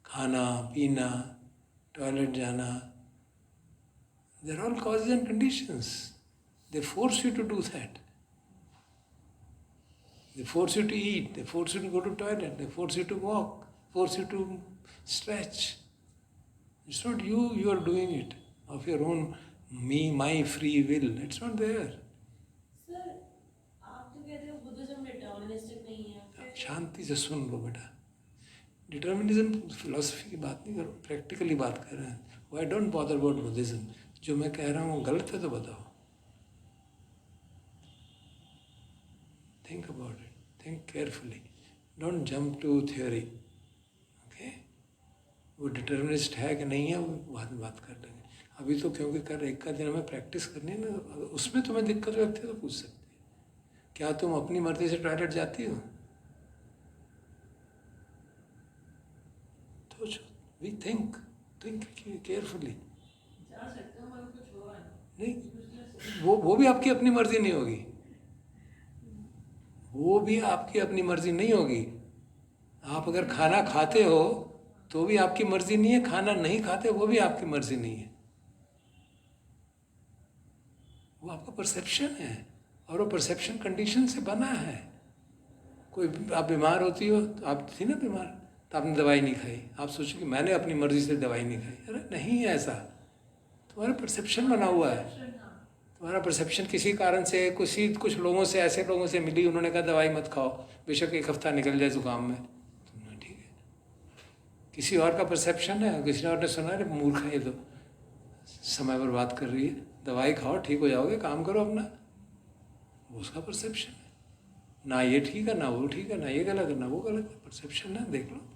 खाना, पीना, toilet जाना, they're all causes and conditions. They force you to do that. They force you to eat, they force you to go to toilet, they force you to walk, force you to stretch. It's not you are doing it of your own my free will. It's not there. Sir, आप तो कहते हो Buddhism deterministic नहीं है. शांति से सुन लो बेटा. Determinism philosophy की बात नहीं करो, प्रैक्टिकली बात कर रहे हैं. Why don't bother about Buddhism? जो मैं कह रहा हूँ गलत है तो बताओ. Think about it, think carefully, don't jump to theory. Okay, वो डिटर्मिनिस्ट है कि नहीं है वो बाद में बात कर लेंगे. अभी तो क्योंकि कर एक का दिन हमें प्रैक्टिस करनी है ना, उसमें तुम्हें दिक्कत लगती है तो पूछ सकते हैं. क्या तुम अपनी मर्जी से टॉयलेट जाती हो? तो वी थिंक केयरफुली. जा सकते हो मगर कुछ होगा नहीं, वो भी आपकी अपनी मर्जी नहीं होगी. वो भी आपकी अपनी मर्जी नहीं होगी. आप अगर खाना खाते हो तो भी आपकी मर्जी नहीं है, खाना नहीं खाते वो भी आपकी मर्जी नहीं है, वो आपका परसेप्शन है, और वो परसेप्शन कंडीशन से बना है। कोई आप बीमार होती हो तो आप थी ना बीमार, तो आपने दवाई नहीं खाई, आप सोचो कि मैंने अपनी मर्जी से दवाई नहीं खाई। अरे नहीं है ऐसा, तुम्हारा परसेप्शन बना हुआ है। तुम्हारा परसेप्शन किसी कारण से, कुछ लोगों से, ऐसे लोगों से मिली, उन्होंने कहा दवाई मत खाओ, बेशक 1 हफ्ता निकल जाए जुकाम में, तो ठीक है। किसी और का परसेप्शन है, किसी और ने सुना, अरे मूर्ख है ये तो, समय बर्बाद कर रही है, दवाई खाओ ठीक हो जाओगे, काम करो अपना, वो उसका परसेप्शन है। ना ये ठीक है, ना वो ठीक है, ना ये गलत है, ना वो गलत है, परसेप्शन है, देख लो।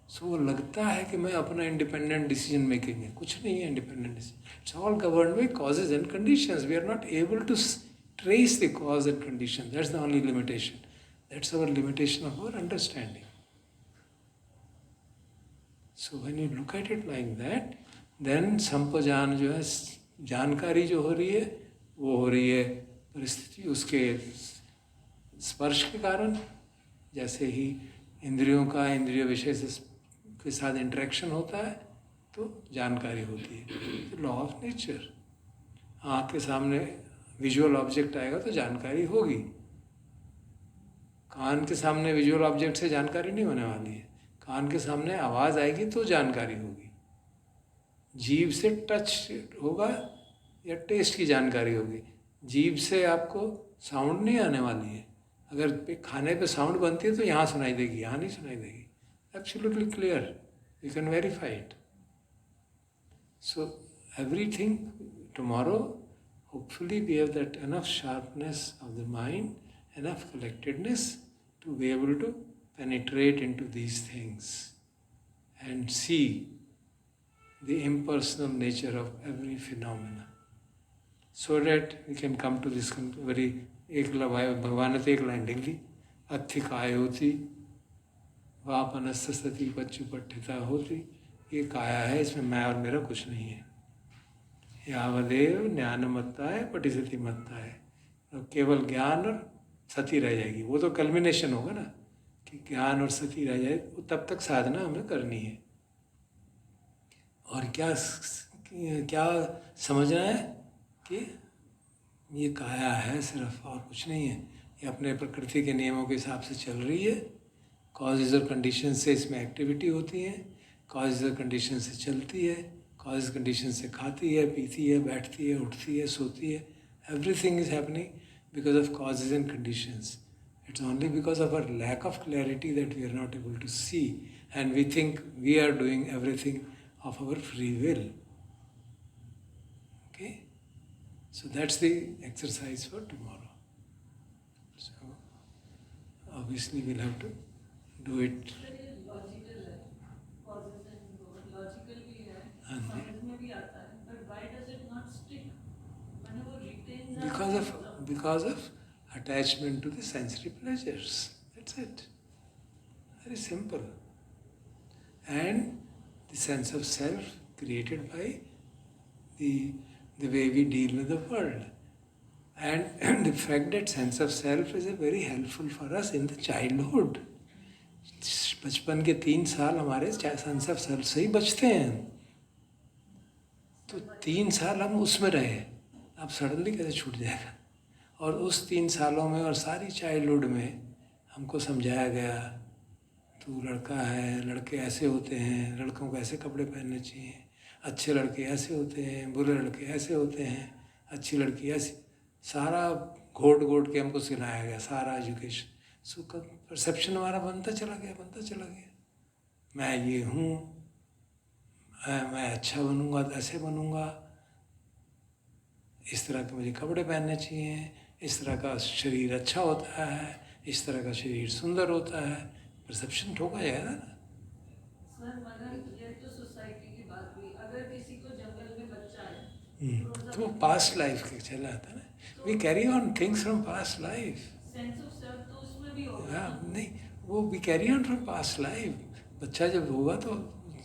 सो वो लगता है कि मैं अपना इंडिपेंडेंट डिसीजन मेकिंग है, कुछ नहीं है independent decision, it's all governed by causes and conditions. We are not able to trace the cause and condition, that's the only limitation, that's our limitation of our understanding. So when you look at it like that, then संपजान जो है, जानकारी जो हो रही है वो हो रही है परिस्थिति उसके स्पर्श के कारण। जैसे ही इंद्रियों का इंद्रिय विषय से के साथ इंटरेक्शन होता है तो जानकारी होती है, तो लॉ ऑफ नेचर। आँख के सामने विजुअल ऑब्जेक्ट आएगा तो जानकारी होगी, कान के सामने विजुअल ऑब्जेक्ट से जानकारी नहीं होने वाली है, कान के सामने आवाज़ आएगी तो जानकारी होगी, जीभ से टच होगा या टेस्ट की जानकारी होगी, जीभ से आपको साउंड नहीं आने वाली है। अगर खाने पे साउंड बनती है तो यहाँ सुनाई देगी, यहाँ नहीं सुनाई देगी, absolutely clear, you can verify it. So everything tomorrow, hopefully we have that enough sharpness of the mind, enough collectedness to be able to penetrate into these things and see the impersonal nature of every phenomena, so that we can come to this very एक भगवान ने तो एक line लिख ली, अत्थिकाय होती वापनस्थ सती पच्चुपट्ठिता होती, ये काया है, इसमें मैं और मेरा कुछ नहीं है। यावदेव ज्ञानमत्ता है पटिसति मत्ता है, तो केवल ज्ञान और सती रह जाएगी, वो तो कल्मिनेशन होगा ना कि ज्ञान और सती रह जाए, वो तब तक साधना हमें करनी है। और क्या क्या समझना है कि ये काया है सिर्फ, और कुछ नहीं है, ये अपने प्रकृति के नियमों के हिसाब से चल रही है, कॉजेज और कंडीशन से इसमें एक्टिविटी होती है, कॉजेज और कंडीशन से चलती है, कॉजेज कंडीशन से खाती है, पीती है, बैठती है, उठती है, सोती है, everything is happening because of causes and conditions. It's only because of our lack of clarity that we are not able to see and we think we are doing everything of our free will. Okay, so that's the exercise for tomorrow. So obviously we'll have to do it. Logical है, causes and logical भी है, हाँ जी। समझ में भी आता है, but why does it not stick when वो retains? Because of attachment to the sensory pleasures. That's it. Very simple. And the sense of self created by the way we deal with the world. And the fact that sense of self is a very helpful for us in the childhood. बचपन के 3 साल हमारे sense of self से ही बचते हैं, तो 3 साल हम उसमें रहे, अब सडनली कैसे छूट जाएगा। और उस 3 सालों में और सारी चाइल्डहुड में हमको समझाया गया, तू लड़का है, लड़के ऐसे होते हैं, लड़कों को ऐसे कपड़े पहनने चाहिए, अच्छे लड़के ऐसे होते हैं, बुरे लड़के ऐसे होते हैं, अच्छी लड़की ऐसी, सारा घोट के हमको सिखाया गया, सारा एजुकेशन। सो परसेप्शन हमारा बनता चला गया, मैं ये हूँ, मैं अच्छा बनूंगा तो ऐसे बनूंगा, इस तरह के मुझे कपड़े पहनने चाहिए, इस तरह का शरीर अच्छा होता है, इस तरह का शरीर सुंदर होता है। परसेप्शन ठोका जाएगा ना। सर मगर ये तो सोसाइटी की बात हुई, अगर किसी को जंगल में बच्चा है तो वो पास्ट लाइफ के चला आता है ना, we carry on things from past life. Sense of self तो उसमें भी होगा। हाँ नहीं, वो we carry on from past life. बच्चा जब होगा तो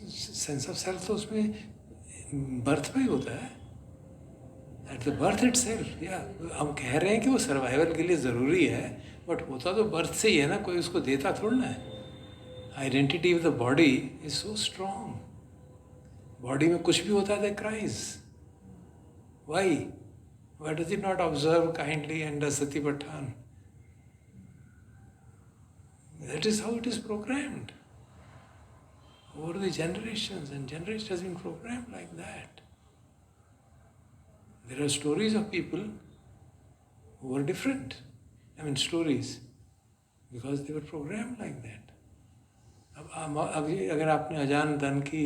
सेंस ऑफ सेल्फ तो उसमें बर्थ पे ही होता है, एट द बर्थ इटसेल्फ, या हम कह रहे हैं कि वो सर्वाइवल के लिए ज़रूरी है, बट होता तो बर्थ से ही है ना, कोई उसको देता थोड़ा ना है. Identity of the body is so strong. Body में कुछ भी होता है, cries. Why? Why does it not observe kindly and does Satipatthana? That is how it is programmed. Over the generations, and generations has been programmed like that. There are stories of people who were different. I mean stories, because they were programmed like that. अभी अगर आपने अजान दन की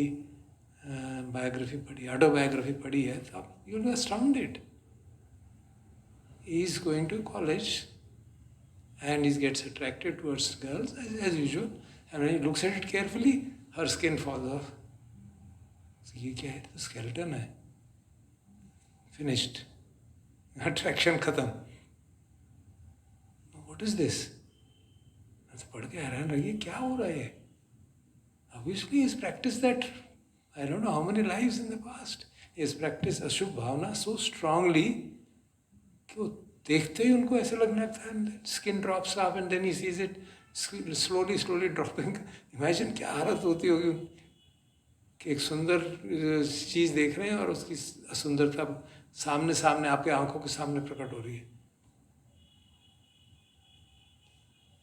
biography पढ़ी, autobiography पढ़ी है, तो आप you will be astounded. He is going to college and he gets attracted towards girls as usual, and when he looks at it carefully, her skin falls off. So ये क्या है? तो skeleton है. Finished. Attraction खत्म. What is this? तो पढ़ के हैरान रहिए, क्या हो रहा है? Obviously he has practiced that, I don't know how many lives in the past. He has practiced अशुभ भावना so strongly कि वो देखते ही उनको ऐसे लगना था, skin drops off and then he sees it slowly dropping. Imagine क्या हालत होती होगी कि एक सुंदर चीज़ देख रहे हैं और उसकी असुंदरता सामने सामने आपके आंखों के सामने प्रकट हो रही है.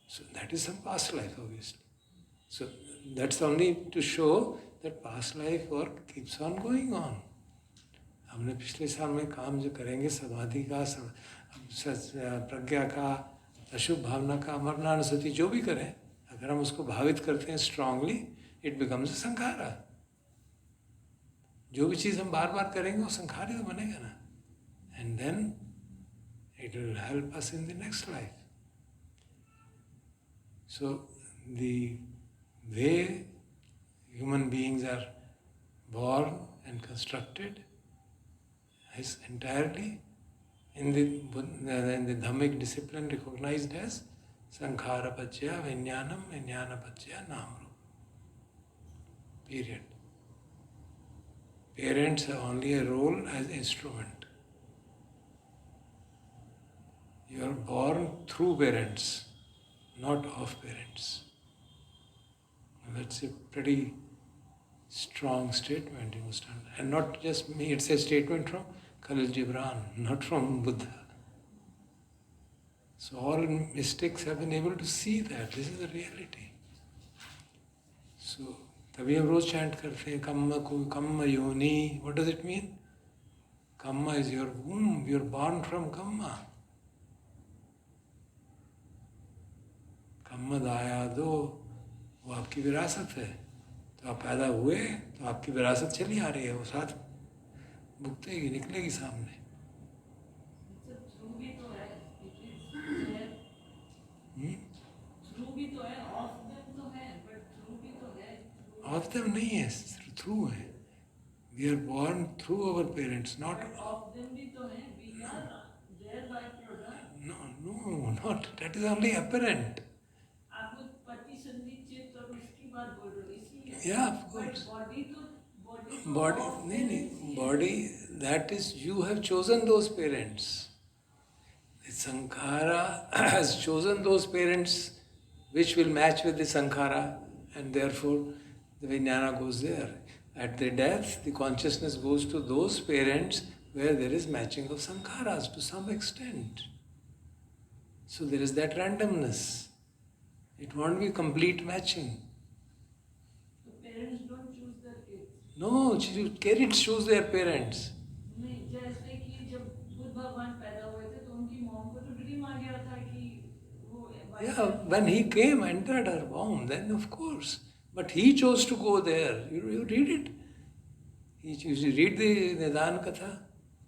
So that is some past life obviously. So that's only to show that past life work keeps on going on. हमने पिछले साल में काम जो करेंगे समाधि का, प्रज्ञा का, अशुभ भावना का, अमरनानुसति जो भी करें, अगर हम उसको भावित करते हैं स्ट्रांगली, इट बिकम्स अ संखारा. जो भी चीज़ हम बार बार करेंगे वो संखार ही तो बनेगा ना. And then it will help us in the next life. So the way human beings are born and constructed is entirely in the Dhammic discipline recognized as Sankhara Pachya Vijnanam, Vijnana Pachya Namrup. Period. Parents have only a role as instrument. You are born through parents, not of parents. That's a pretty strong statement, you must understand. And not just me, it's a statement from Khalil Gibran, not from Buddha. So all mystics have been able to see that this is the reality. So तभी हम रोज chant करते हैं kamma yoni. What does it mean? Kamma is your womb. You are born from kamma. Kamma dayado, वो आपकी विरासत है. तो आप पैदा हुए तो आपकी विरासत चली आ रही है, वो साथ भुगतेगी, निकलेगी सामने. ऑफ देम नहीं है, थ्रू है. We are born through our parents, not no not. That is only apparent. Yeah, of course. Body, नहीं, body, that is, you have chosen those parents. The Sankhara has chosen those parents which will match with the Sankhara, and therefore the Vijnana goes there. At the death, the consciousness goes to those parents where there is matching of Sankharas to some extent. So there is that randomness. It won't be complete matching. Parents don't choose their kids. No, kids choose their parents. नहीं, जैसे कि जब बुद्ध भगवान पैदा हुए थे तो उनकी मॉम को तो ड्रीम आ गया था कि वो. Yeah, when he came, entered her womb, then of course. But he chose to go there. You read it. You read the Nidan Katha.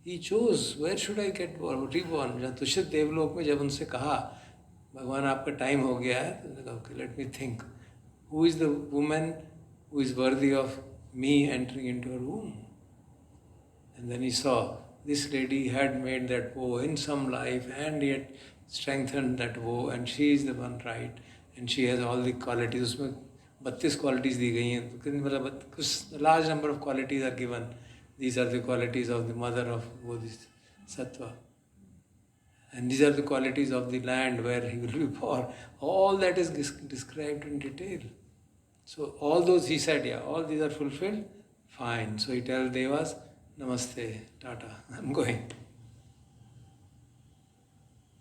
He chose. Where should I get reborn? जब तुषित देवलोक में जब उनसे कहा, भगवान आपका time हो गया है, तो okay, let me think. Who is the woman who is worthy of me entering into her womb? And then he saw this lady had made that vow in some life and yet strengthened that vow, and she is the one right, and she has all the qualities. उसमें 32 qualities दी गई हैं, मतलब कुछ large number of qualities are given. These are the qualities of the mother of Bodhisattva. sattva. And these are the qualities of the land where he will be born. All that is described in detail. So all those he said, yeah, all these are fulfilled, fine. So he tells Devas, Namaste, Tata, I'm going.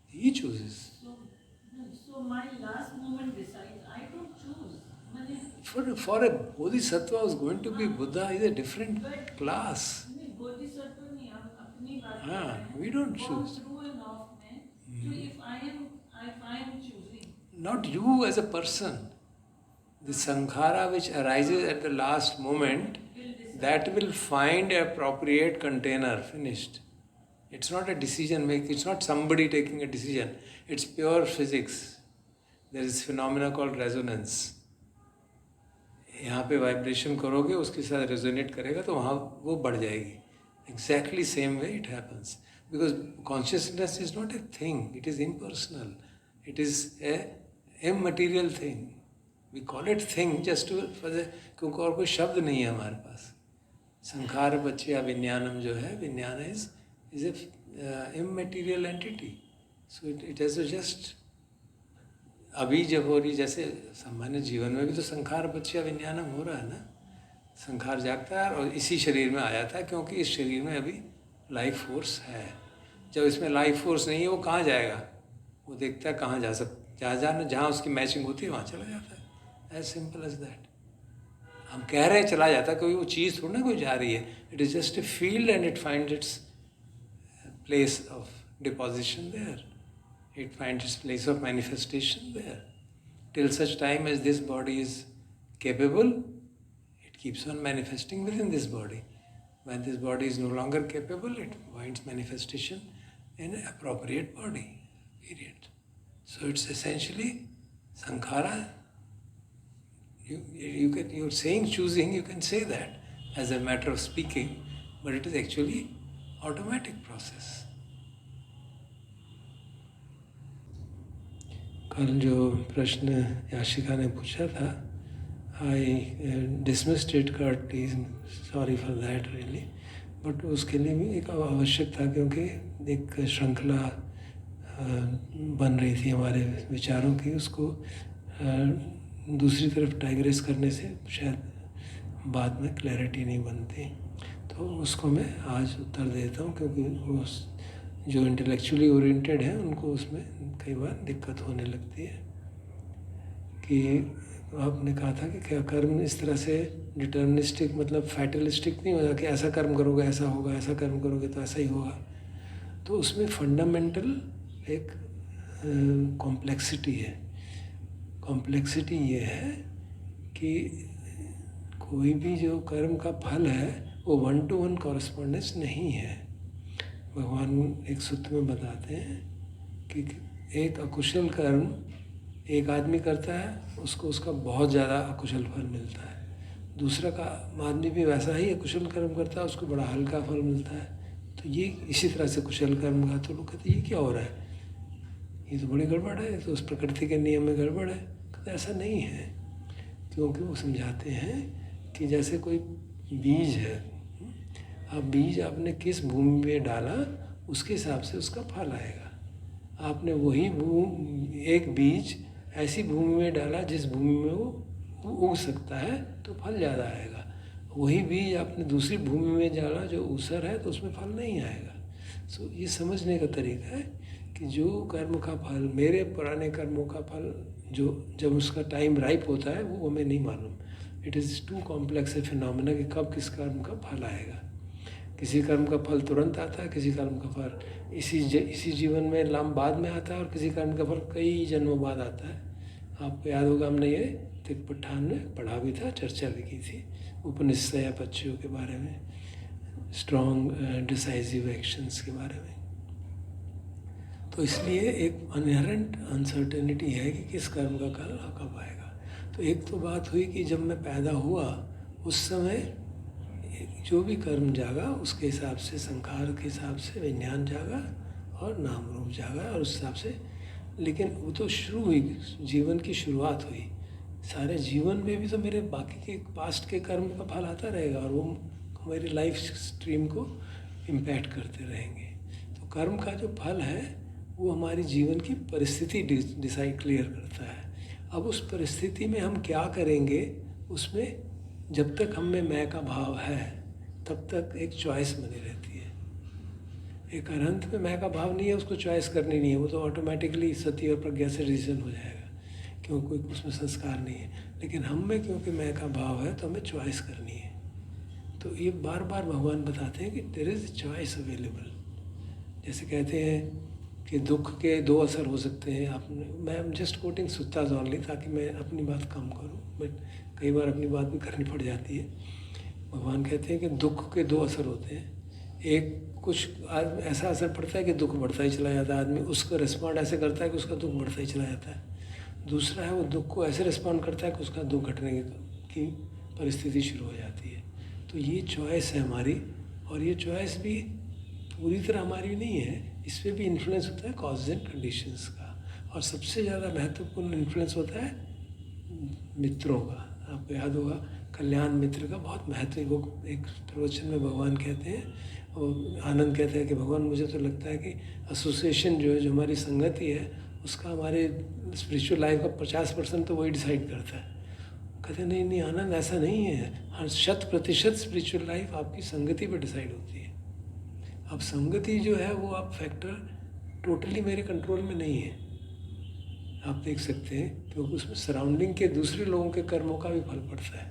He chooses. So my last moment decides. I don't choose. For a bodhisattva who's going to be Buddha is a different class. bodhisattva नहीं, हम अपनी बात हाँ, कर रहे हैं. we don't Gone choose. through and off में. So if I am choosing. Not you as a person. The sankhara which arises at the last moment, that will find an appropriate container, finished. It's not a decision making, it's not somebody taking a decision. It's pure physics. There is phenomena called resonance. यहाँ पे vibration करोगे उसके साथ resonate करेगा तो वहाँ वो बढ़ जाएगी. Exactly same way it happens. Because consciousness is not a thing, it is impersonal. It is a immaterial thing. We call it thing just to क्योंकि और कोई शब्द नहीं है हमारे पास. संखार पच्चया विज्ञानम जो है, विज्ञान is a immaterial entity. So it has to just अभी जब हो रही, जैसे सामान्य जीवन में भी तो संखार पच्चया विज्ञानम हो रहा है ना. संखार जागता है और इसी शरीर में आया था क्योंकि इस शरीर में अभी लाइफ फोर्स है. जब इसमें लाइफ फोर्स नहीं है वो कहाँ जाएगा? वो देखता है कहाँ जा सकता, जहाँ उसकी मैचिंग होती है वहाँ चला जाता है. As simple as that. हम कह रहे हैं चला जाता है, क्योंकि वो चीज़ थोड़ी ना कोई जा रही है. It is just a field and it find its place of deposition there. It finds its place of manifestation there. Till such time as this body is capable, it keeps on manifesting within this body. When this body is no longer capable, it finds manifestation in an appropriate body. Period. So it's essentially sankhara. You're saying choosing, you can say that as a matter of speaking, but it is actually automatic process. कल जो प्रश्न याशिका ने पूछा था, I dismissed it curtly, sorry for that really, but उसके लिए भी एक आवश्यक था क्योंकि एक श्रृंखला बन रही थी हमारे विचारों की. उसको दूसरी तरफ डाइग्रेस करने से शायद बाद में क्लैरिटी नहीं बनती. तो उसको मैं आज उत्तर देता हूँ क्योंकि वो जो इंटेलेक्चुअली ओरिएंटेड है उनको उसमें कई बार दिक्कत होने लगती है. कि आपने कहा था कि क्या कर्म इस तरह से डिटर्मिनिस्टिक, मतलब फैटलिस्टिक नहीं होगा कि ऐसा कर्म करोगे ऐसा होगा, ऐसा कर्म करोगे तो ऐसा ही होगा. तो उसमें फंडामेंटल एक कॉम्प्लेक्सिटी है. कॉम्प्लेक्सिटी ये है कि कोई भी जो कर्म का फल है वो 1-to-1 कॉरस्पॉन्डेंस नहीं है. भगवान एक सूत्र में बताते हैं कि एक अकुशल कर्म एक आदमी करता है, उसको उसका बहुत ज़्यादा अकुशल फल मिलता है. दूसरा का आदमी भी वैसा ही अकुशल कर्म करता है, उसको बड़ा हल्का फल मिलता है. तो ये इसी तरह से कुशल कर्म का, तो लोग कहते ये क्या हो रहा है, ये तो बड़ी गड़बड़ है, तो उस प्रकृति के नियम में गड़बड़ है. कहते ऐसा नहीं है, क्योंकि वो समझाते हैं कि जैसे कोई बीज है, अब बीज आपने किस भूमि में डाला उसके हिसाब से उसका फल आएगा. आपने वही एक बीज ऐसी भूमि में डाला जिस भूमि में वो उग सकता है तो फल ज़्यादा आएगा. वही बीज आपने दूसरी भूमि में डाला जो ऊसर है तो उसमें फल नहीं आएगा. सो ये समझने का तरीका है कि जो कर्म का फल, मेरे पुराने कर्मों का फल जो जब उसका टाइम राइप होता है वो हमें नहीं मालूम. It is too complex a phenomena कि कब किस कर्म का फल आएगा. किसी कर्म का फल तुरंत आता है, किसी कर्म का फल इसी जीवन में बाद में आता है, और किसी कर्म का फल कई जन्मों बाद आता है. आपको याद होगा हमने ये तिकपठान में पढ़ा भी था, चर्चा भी की थी उपनिषद पच्चियों के बारे में, स्ट्रॉन्ग डिसाइसिव एक्शंस के बारे में. तो इसलिए एक इनहेरेंट अनसर्टेनिटी है कि किस कर्म का फल कब आएगा. तो एक तो बात हुई कि जब मैं पैदा हुआ उस समय जो भी कर्म जागा उसके हिसाब से, संखार के हिसाब से विज्ञान जागा और नाम रूप जागा, और उस हिसाब से. लेकिन वो तो शुरू हुई, जीवन की शुरुआत हुई. सारे जीवन में भी तो मेरे बाकी के पास्ट के कर्म का फल आता रहेगा और वो हमारी लाइफ स्ट्रीम को इम्पैक्ट करते रहेंगे. कर्म का जो फल है वो हमारी जीवन की परिस्थिति डिसाइड क्लियर करता है। अब उस परिस्थिति में हम क्या करेंगे, उसमें जब तक हम में मैं का भाव है तब तक एक चॉइस बनी रहती है। एक अनंत में मैं का भाव नहीं है, उसको चॉइस करनी नहीं है, वो तो ऑटोमेटिकली सती और प्रज्ञा से डिसीजन हो जाएगा, क्योंकि कोई उसमें संस्कार नहीं है। लेकिन हम में क्योंकि मैं का भाव है तो हमें चॉइस करनी है। तो ये बार बार भगवान बताते हैं कि देयर इज चॉइस अवेलेबल। जैसे कहते हैं कि दुख के दो असर हो सकते हैं। आपने, मैं एम जस्ट कोटिंग सुत्ताज ओनली, ताकि मैं अपनी बात कम करूं, बट कई बार अपनी बात भी करनी पड़ जाती है। भगवान कहते हैं कि दुख के दो असर होते हैं। एक कुछ ऐसा असर पड़ता है कि दुख बढ़ता ही चला जाता है, आदमी उसको रिस्पॉन्ड ऐसे करता है कि उसका दुख बढ़ता ही चला जाता है। दूसरा है वो दुख को ऐसे रिस्पॉन्ड करता है कि उसका दुख घटने की परिस्थिति शुरू हो जाती है। तो ये चॉइस है हमारी, और ये चॉइस भी पूरी तरह हमारी नहीं है, इस पर भी इन्फ्लुएंस होता है कॉजेज एंड कंडीशंस का। और सबसे ज़्यादा महत्वपूर्ण इन्फ्लुएंस होता है मित्रों का। आपको याद होगा कल्याण मित्र का बहुत महत्व है। वो एक प्रवचन में भगवान कहते हैं, और आनंद कहते हैं कि भगवान मुझे तो लगता है कि एसोसिएशन जो है, जो हमारी संगति है, उसका हमारे स्पिरिचुअल लाइफ का 50% तो वही डिसाइड करता है। कहते नहीं नहीं आनंद, ऐसा नहीं है। हर 100% स्पिरिचुअल लाइफ आपकी संगति पर डिसाइड होती है। अब संगति जो है वो आप फैक्टर टोटली मेरे कंट्रोल में नहीं है, आप देख सकते हैं, क्योंकि उसमें सराउंडिंग के दूसरे लोगों के कर्मों का भी फल पड़ता है।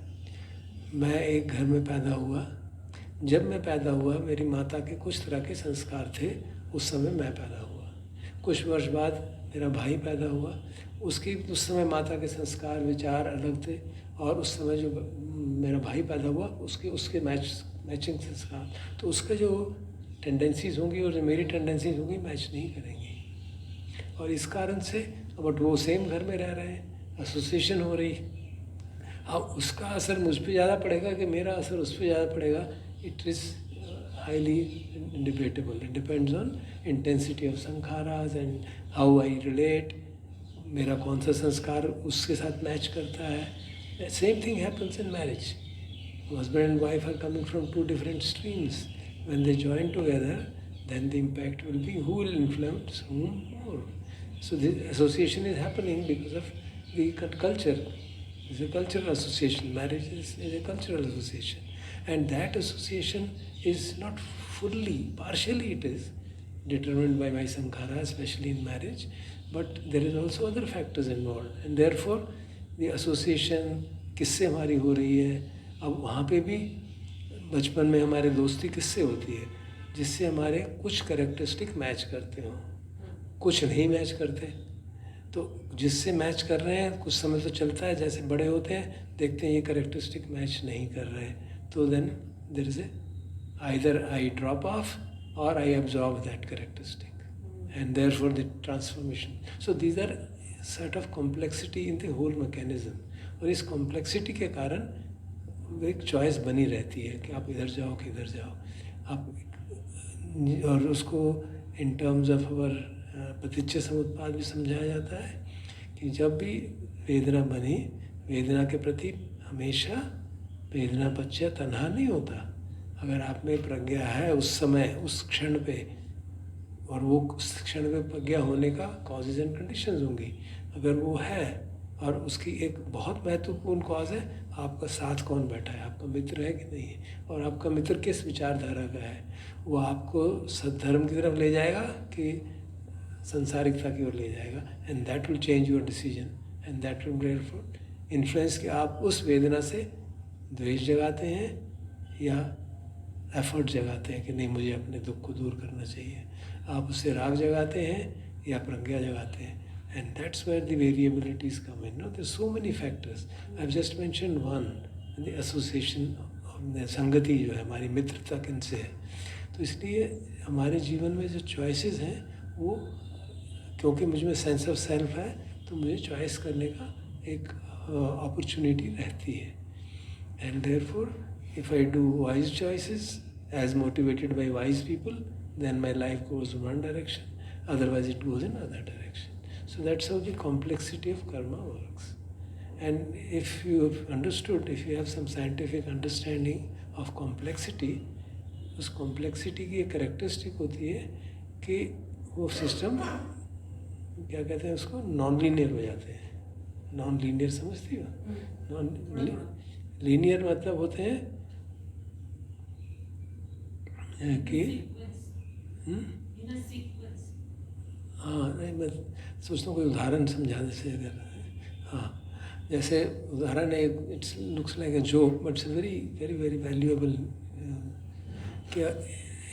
मैं एक घर में पैदा हुआ, जब मैं पैदा हुआ मेरी माता के कुछ तरह के संस्कार थे, उस समय मैं पैदा हुआ। कुछ वर्ष बाद मेरा भाई पैदा हुआ, उस समय माता के संस्कार विचार अलग थे, और उस समय जो मेरा भाई पैदा हुआ उसके मैचिंग संस्कार, तो उसके जो टेंडेंसीज होंगी और जो मेरी टेंडेंसीज होंगी मैच नहीं करेंगी। और इस कारण से बट वो सेम घर में रह रहे हैं, एसोसिएशन हो रही। अब उसका असर मुझ पे ज़्यादा पड़ेगा कि मेरा असर उस पर ज़्यादा पड़ेगा, it is highly debatable. It depends on intensity of sankharas and how I relate. मेरा कौन सा संस्कार उसके साथ मैच करता है। Same thing happens in marriage. Husband and wife are coming from two different streams. When they join together, then the impact will be who will influence whom more. So this association is happening because of the culture. It's a cultural association. Marriage is a cultural association. And that association is not fully, partially it is determined by my sankhara, especially in marriage, but there is also other factors involved. And therefore, the association किससे हमारी हो रही है, अब वहाँ पे भी बचपन में हमारे दोस्ती किससे होती है, जिससे हमारे कुछ कैरेक्टरिस्टिक मैच करते हों, कुछ नहीं मैच करते। तो जिससे मैच कर रहे हैं कुछ समय तो चलता है, जैसे बड़े होते हैं देखते हैं ये कैरेक्टरिस्टिक मैच नहीं कर रहे, तो then there is either I drop off और I absorb that characteristic and therefore the transformation. So these are set of complexity in the whole mechanism. और इस कॉम्प्लेक्सिटी के कारण एक चॉइस बनी रहती है कि आप इधर जाओ कि इधर जाओ आप। और उसको इन टर्म्स ऑफ अवर प्रतिच्छ समुत्पाद भी समझाया जाता है कि जब भी वेदना बनी, वेदना के प्रति हमेशा वेदना पश्य तन्हा नहीं होता। अगर आप में प्रज्ञा है उस समय उस क्षण पे, और वो उस क्षण पे प्रज्ञा होने का कॉजेज एंड कंडीशंस होंगी, अगर वो है, और उसकी एक बहुत महत्वपूर्ण कॉज है आपका साथ कौन बैठा है, आपका मित्र है कि नहीं है, और आपका मित्र किस विचारधारा का है। वो आपको सद्धर्म की तरफ ले जाएगा कि संसारिकता की ओर ले जाएगा, and that will change your decision and that will therefore influence कि आप उस वेदना से द्वेष जगाते हैं या एफर्ट जगाते हैं कि नहीं मुझे अपने दुख को दूर करना चाहिए। आप उससे राग जगाते हैं या प्रज्ञा जगाते हैं। And that's where the variabilities come in. No, there's so many factors. I've just mentioned one, the association of the संगति जो है हमारी मित्रता किनसे है। तो इसलिए हमारे जीवन में जो चॉइसेस हैं वो, क्योंकि मुझ में सेंस ऑफ सेल्फ है तो मुझे चॉइस करने का एक अपॉर्चुनिटी रहती है। And therefore if I do wise choices as motivated by wise people, then my life goes in one direction, otherwise it goes in another direction. So that's how the complexity of karma works. And if you have understood, if you have some scientific understanding of complexity, उस complexity की एक characteristic होती है कि वो system क्या कहते हैं उसको, नॉन लीनियर हो जाते हैं। नॉन लीनियर समझती हो? नॉन लीनियर मतलब होते हैं कि हाँ, नहीं मैं सोचता हूँ कोई उदाहरण समझाने से अगर, हाँ जैसे उदाहरण है, it's looks like a joke but it's very very very valuable. क्या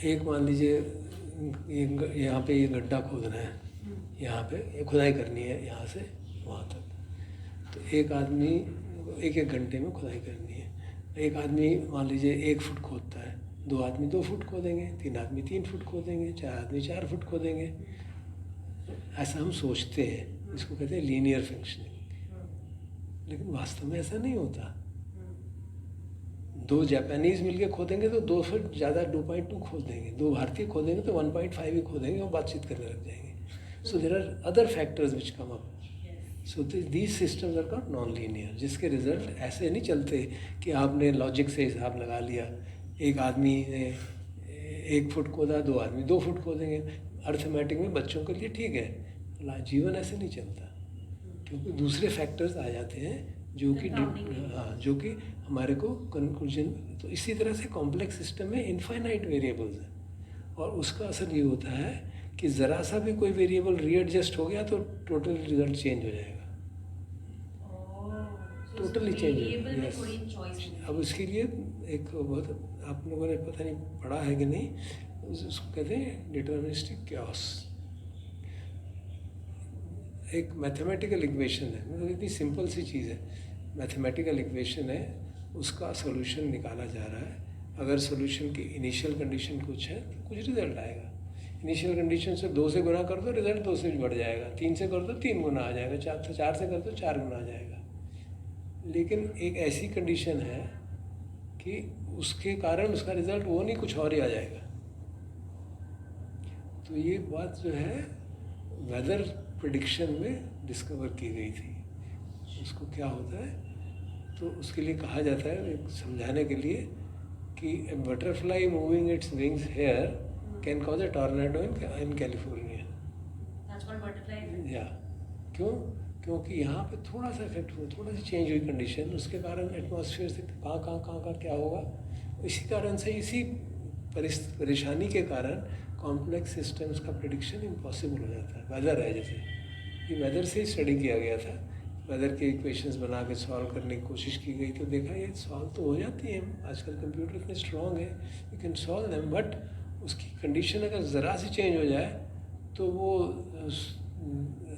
एक मान लीजिए यहाँ पे ये गड्ढा खोदना है, यहाँ पे ये खुदाई करनी है यहाँ से वहाँ तक, तो एक आदमी 1-1 घंटे में खुदाई करनी है। एक आदमी मान लीजिए 1 फुट खोदता है, 2 आदमी 2 फुट खोदेंगे, 3 आदमी 3 फुट खोदेंगे, 4 आदमी 4 फुट खोदेंगे। ऐसा हम सोचते हैं, इसको कहते हैं लीनियर फंक्शनिंग। लेकिन वास्तव में ऐसा नहीं होता। 2 जापानीज़ मिलके खोदेंगे तो 2 फुट ज़्यादा 2.2 खोद देंगे, 2 भारतीय खोदेंगे तो 1.5 ही खोदेंगे और बातचीत करने लग जाएंगे। So there are other factors which come up. So these systems are called non linear, जिसके रिजल्ट ऐसे नहीं चलते कि आपने लॉजिक से हिसाब लगा लिया, एक आदमी ने 1 फुट खोदा, 2 आदमी 2 फुट खोदेंगे। अर्थमेटिक में बच्चों के लिए ठीक है, जीवन ऐसे नहीं चलता, क्योंकि दूसरे फैक्टर्स आ जाते हैं जो कि जो कि हमारे को कंक्लूजन। तो इसी तरह से कॉम्प्लेक्स सिस्टम में इनफाइनाइट वेरिएबल्स हैं और उसका असर ये होता है कि ज़रा सा भी कोई वेरिएबल रीएडजस्ट हो गया तो टोटल रिजल्ट चेंज हो जाएगा, टोटली चेंज हो जाएगा। अब उसके लिए एक बहुत आप लोगों ने पता नहीं पढ़ा है कि नहीं, उसको कहते हैं डिटर्मिनिस्टिक क्योस। एक मैथमेटिकल इक्वेशन है, मतलब इतनी सिंपल सी चीज़ है, मैथमेटिकल इक्वेशन है, उसका सॉल्यूशन निकाला जा रहा है। अगर सॉल्यूशन की इनिशियल कंडीशन कुछ है तो कुछ रिजल्ट आएगा। इनिशियल कंडीशन से 2 से गुना कर दो, रिजल्ट 2 से बढ़ जाएगा, 3 से कर दो 3 गुना आ जाएगा, 4 से कर दो 4 गुना आ जाएगा। लेकिन एक ऐसी कंडीशन है कि उसके कारण उसका रिजल्ट वो नहीं, कुछ और ही आ जाएगा। तो ये बात जो है वेदर प्रेडिक्शन में डिस्कवर की गई थी। उसको क्या होता है, तो उसके लिए कहा जाता है, एक समझाने के लिए, कि a butterfly moving its wings here can cause a tornado in California. या क्यों? क्योंकि यहाँ पे थोड़ा सा इफेक्ट हुआ, थोड़ा सी चेंज हुई कंडीशन, उसके कारण एटमॉस्फेयर से कहाँ क्या होगा। इसी कारण से, इसी परेशानी के कारण कॉम्प्लेक्स सिस्टम्स का प्रेडिक्शन इम्पॉसिबल हो जाता है। वेदर है, जैसे ये वेदर से ही स्टडी किया गया था, वेदर के इक्वेशंस बना के सॉल्व करने की कोशिश की गई, तो देखा ये सॉल्व तो हो जाती है, आजकल कंप्यूटर इतने स्ट्रॉन्ग है, you can solve them. But उसकी कंडीशन अगर ज़रा सी चेंज हो जाए तो वो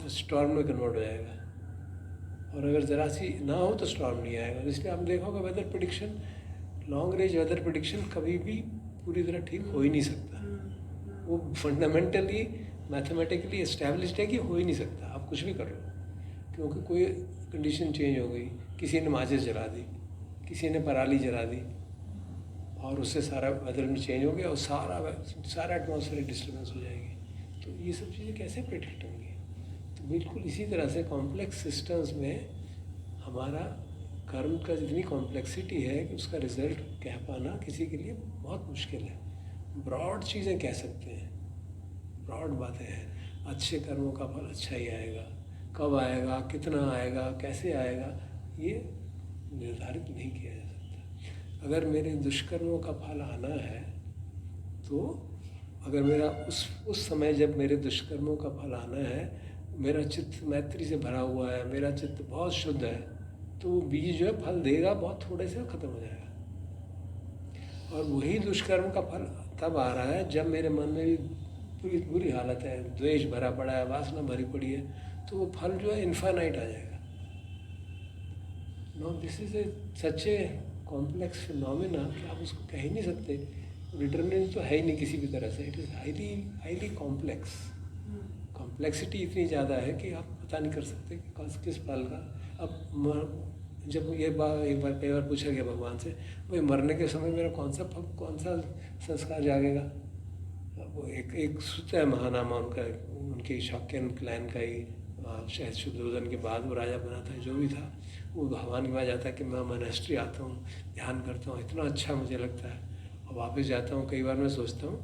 स्टॉर्म में कन्वर्ट हो जाएगा, और अगर ज़रा सी ना हो तो स्टॉर्म नहीं आएगा। इसलिए आपने देखा होगा weather prediction, long range weather prediction कभी भी पूरी तरह ठीक हो ही नहीं सकता। वो फंडामेंटली मैथमेटिकली एस्टैब्लिश्ड है कि हो ही नहीं सकता, आप कुछ भी कर लो, क्योंकि कोई कंडीशन चेंज हो गई, किसी ने माचिस जला दी, किसी ने पराली जला दी, और उससे सारा वेदर में चेंज हो गया और सारा एटमॉस्फेरिक डिस्टर्बेंस हो जाएगी। तो ये सब चीज़ें कैसे प्रेडिक्ट होंगी? तो बिल्कुल इसी तरह से कॉम्प्लेक्स सिस्टम्स में हमारा कर्म का जितनी कॉम्प्लेक्सिटी है कि उसका रिजल्ट कह पाना किसी के लिए बहुत मुश्किल है। ब्रॉड चीज़ें कह सकते हैं, ब्रॉड बातें हैं, अच्छे कर्मों का फल अच्छा ही आएगा, कब आएगा, कितना आएगा, कैसे आएगा, ये निर्धारित नहीं किया जा सकता। अगर मेरे दुष्कर्मों का फल आना है तो अगर मेरा उस समय जब मेरे दुष्कर्मों का फल आना है, मेरा चित्त मैत्री से भरा हुआ है, मेरा चित्त बहुत शुद्ध है, तो वो बीज जो है फल देगा, बहुत थोड़े से ख़त्म हो जाएगा। और वही दुष्कर्म का फल तब आ रहा है जब मेरे मन में भी बुरी हालत है, द्वेष भरा पड़ा है, वासना भरी पड़ी है, तो वो फल जो है इन्फाइनाइट आ जाएगा। No, this is a such a complex phenomena कि आप उसको कह ही नहीं सकते। डिटर्मिनेंट तो है ही नहीं किसी भी तरह से, it is highly complex. Complexity इतनी ज़्यादा है कि आप पता नहीं कर सकते कि किस फल का। अब जब ये एक बार कई बार पूछा गया भगवान से, भाई मरने के समय मेरा कौन सा संस्कार जागेगा? वो एक सूत्र है महानामा उनका, उनकी शाक्यन क्लैन का ही, शायद शुद्धोधन के बाद वो राजा बना था, जो भी था, वो भगवान के पास जाता है कि मैं मोनेस्ट्री आता हूँ, ध्यान करता हूँ, इतना अच्छा मुझे लगता है, और वापस जाता हूँ। कई बार मैं सोचता हूँ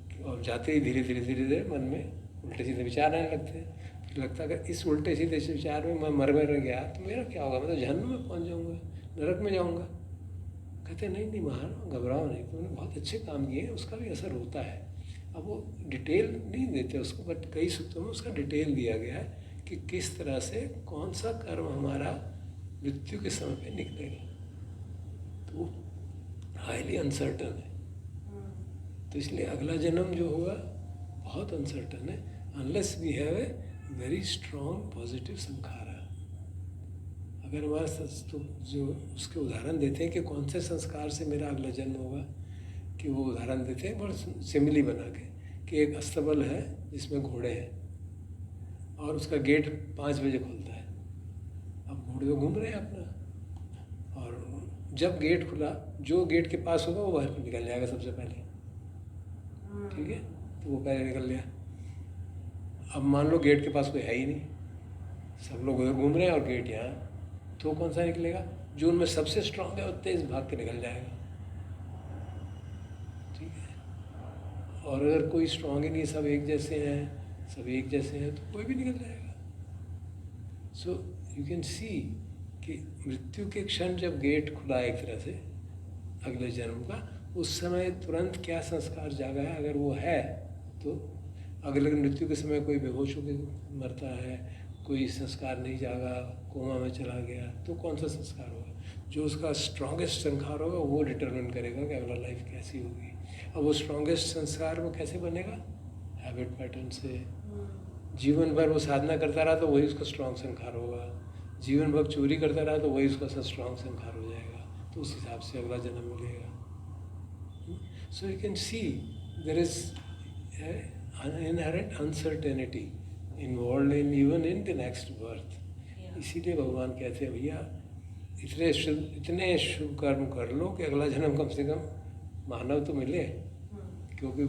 कि और जाते ही धीरे धीरे धीरे धीरे मन में उल्टे सीधे विचार आने लगते हैं। फिर लगता है अगर इस उल्टे सीधे विचार में मैं मर गया तो मेरा क्या होगा, मैं तो जहन्नुम में पहुंच जाऊंगा, नरक में जाऊंगा। कहते नहीं नहीं महान घबराओ नहीं, तुमने बहुत अच्छे काम किए, उसका भी असर होता है। अब वो डिटेल नहीं देते उसको, बट कई सूत्रों में उसका डिटेल दिया गया है कि किस तरह से कौन सा कर्म हमारा मृत्यु के समय पे निकलेगा। तो हाईली अनसर्टन है। तो इसलिए अगला जन्म जो होगा बहुत अनसर्टन है, unless we have a very strong positive sankhara. अगर हमारा तो जो उसके उदाहरण देते हैं कि कौन से संस्कार से मेरा अगला जन्म होगा, कि वो उदाहरण देते हैं बहुत सिमिली बना के कि एक अस्तबल है जिसमें घोड़े हैं और उसका गेट 5 बजे खुलता है। अब घोड़े तो घूम रहे हैं अपना, और जब गेट खुला जो गेट के पास होगा वो बाहर निकल जाएगा सबसे पहले, ठीक है, तो वो पहले निकल गया। अब मान लो गेट के पास कोई है ही नहीं, सब लोग उधर घूम रहे हैं और गेट यहाँ, तो कौन सा निकलेगा? जो उनमें सबसे स्ट्रांग है वो तेज भाग के निकल जाएगा, ठीक है। और अगर कोई स्ट्रांग ही नहीं, सब एक जैसे हैं, सब एक जैसे हैं, तो कोई भी निकल जाएगा। सो यू कैन सी कि मृत्यु के क्षण जब गेट खुला एक तरह से अगले जन्म का, उस समय तुरंत क्या संस्कार जागा है, अगर वो है तो अगले मृत्यु के समय कोई बेहोश होकर मरता है, कोई संस्कार नहीं जागा, कोमा में चला गया, तो कौन सा संस्कार होगा? जो उसका स्ट्रॉन्गेस्ट संस्कार होगा वो डिटरमिन करेगा कि अगला लाइफ कैसी होगी। अब वो स्ट्रॉन्गेस्ट संस्कार वो कैसे बनेगा? हैबिट पैटर्न से। जीवन भर वो साधना करता रहा तो वही उसका स्ट्रॉन्ग संस्कार होगा, जीवन भर चोरी करता रहा तो वही उसका स्ट्रॉन्ग संस्कार हो जाएगा, तो उस हिसाब से अगला जन्म मिलेगा। So you can see there is inherent uncertainty involve in even in the next birth. इसीलिए भगवान कहते हैं भैया इतने शुभ कर्म कर लो कि अगला जन्म कम से कम मानव तो मिले, क्योंकि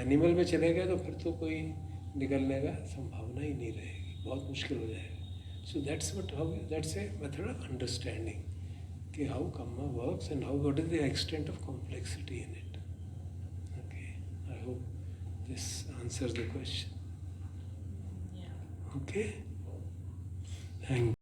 एनिमल में चले गए तो फिर तो कोई निकलने का संभावना ही नहीं रहेगी, बहुत मुश्किल हो जाएगा। So that's a method of understanding कि how karma works and how what is the extent of complexity in it. Okay, I hope this answers the question. Okay, thank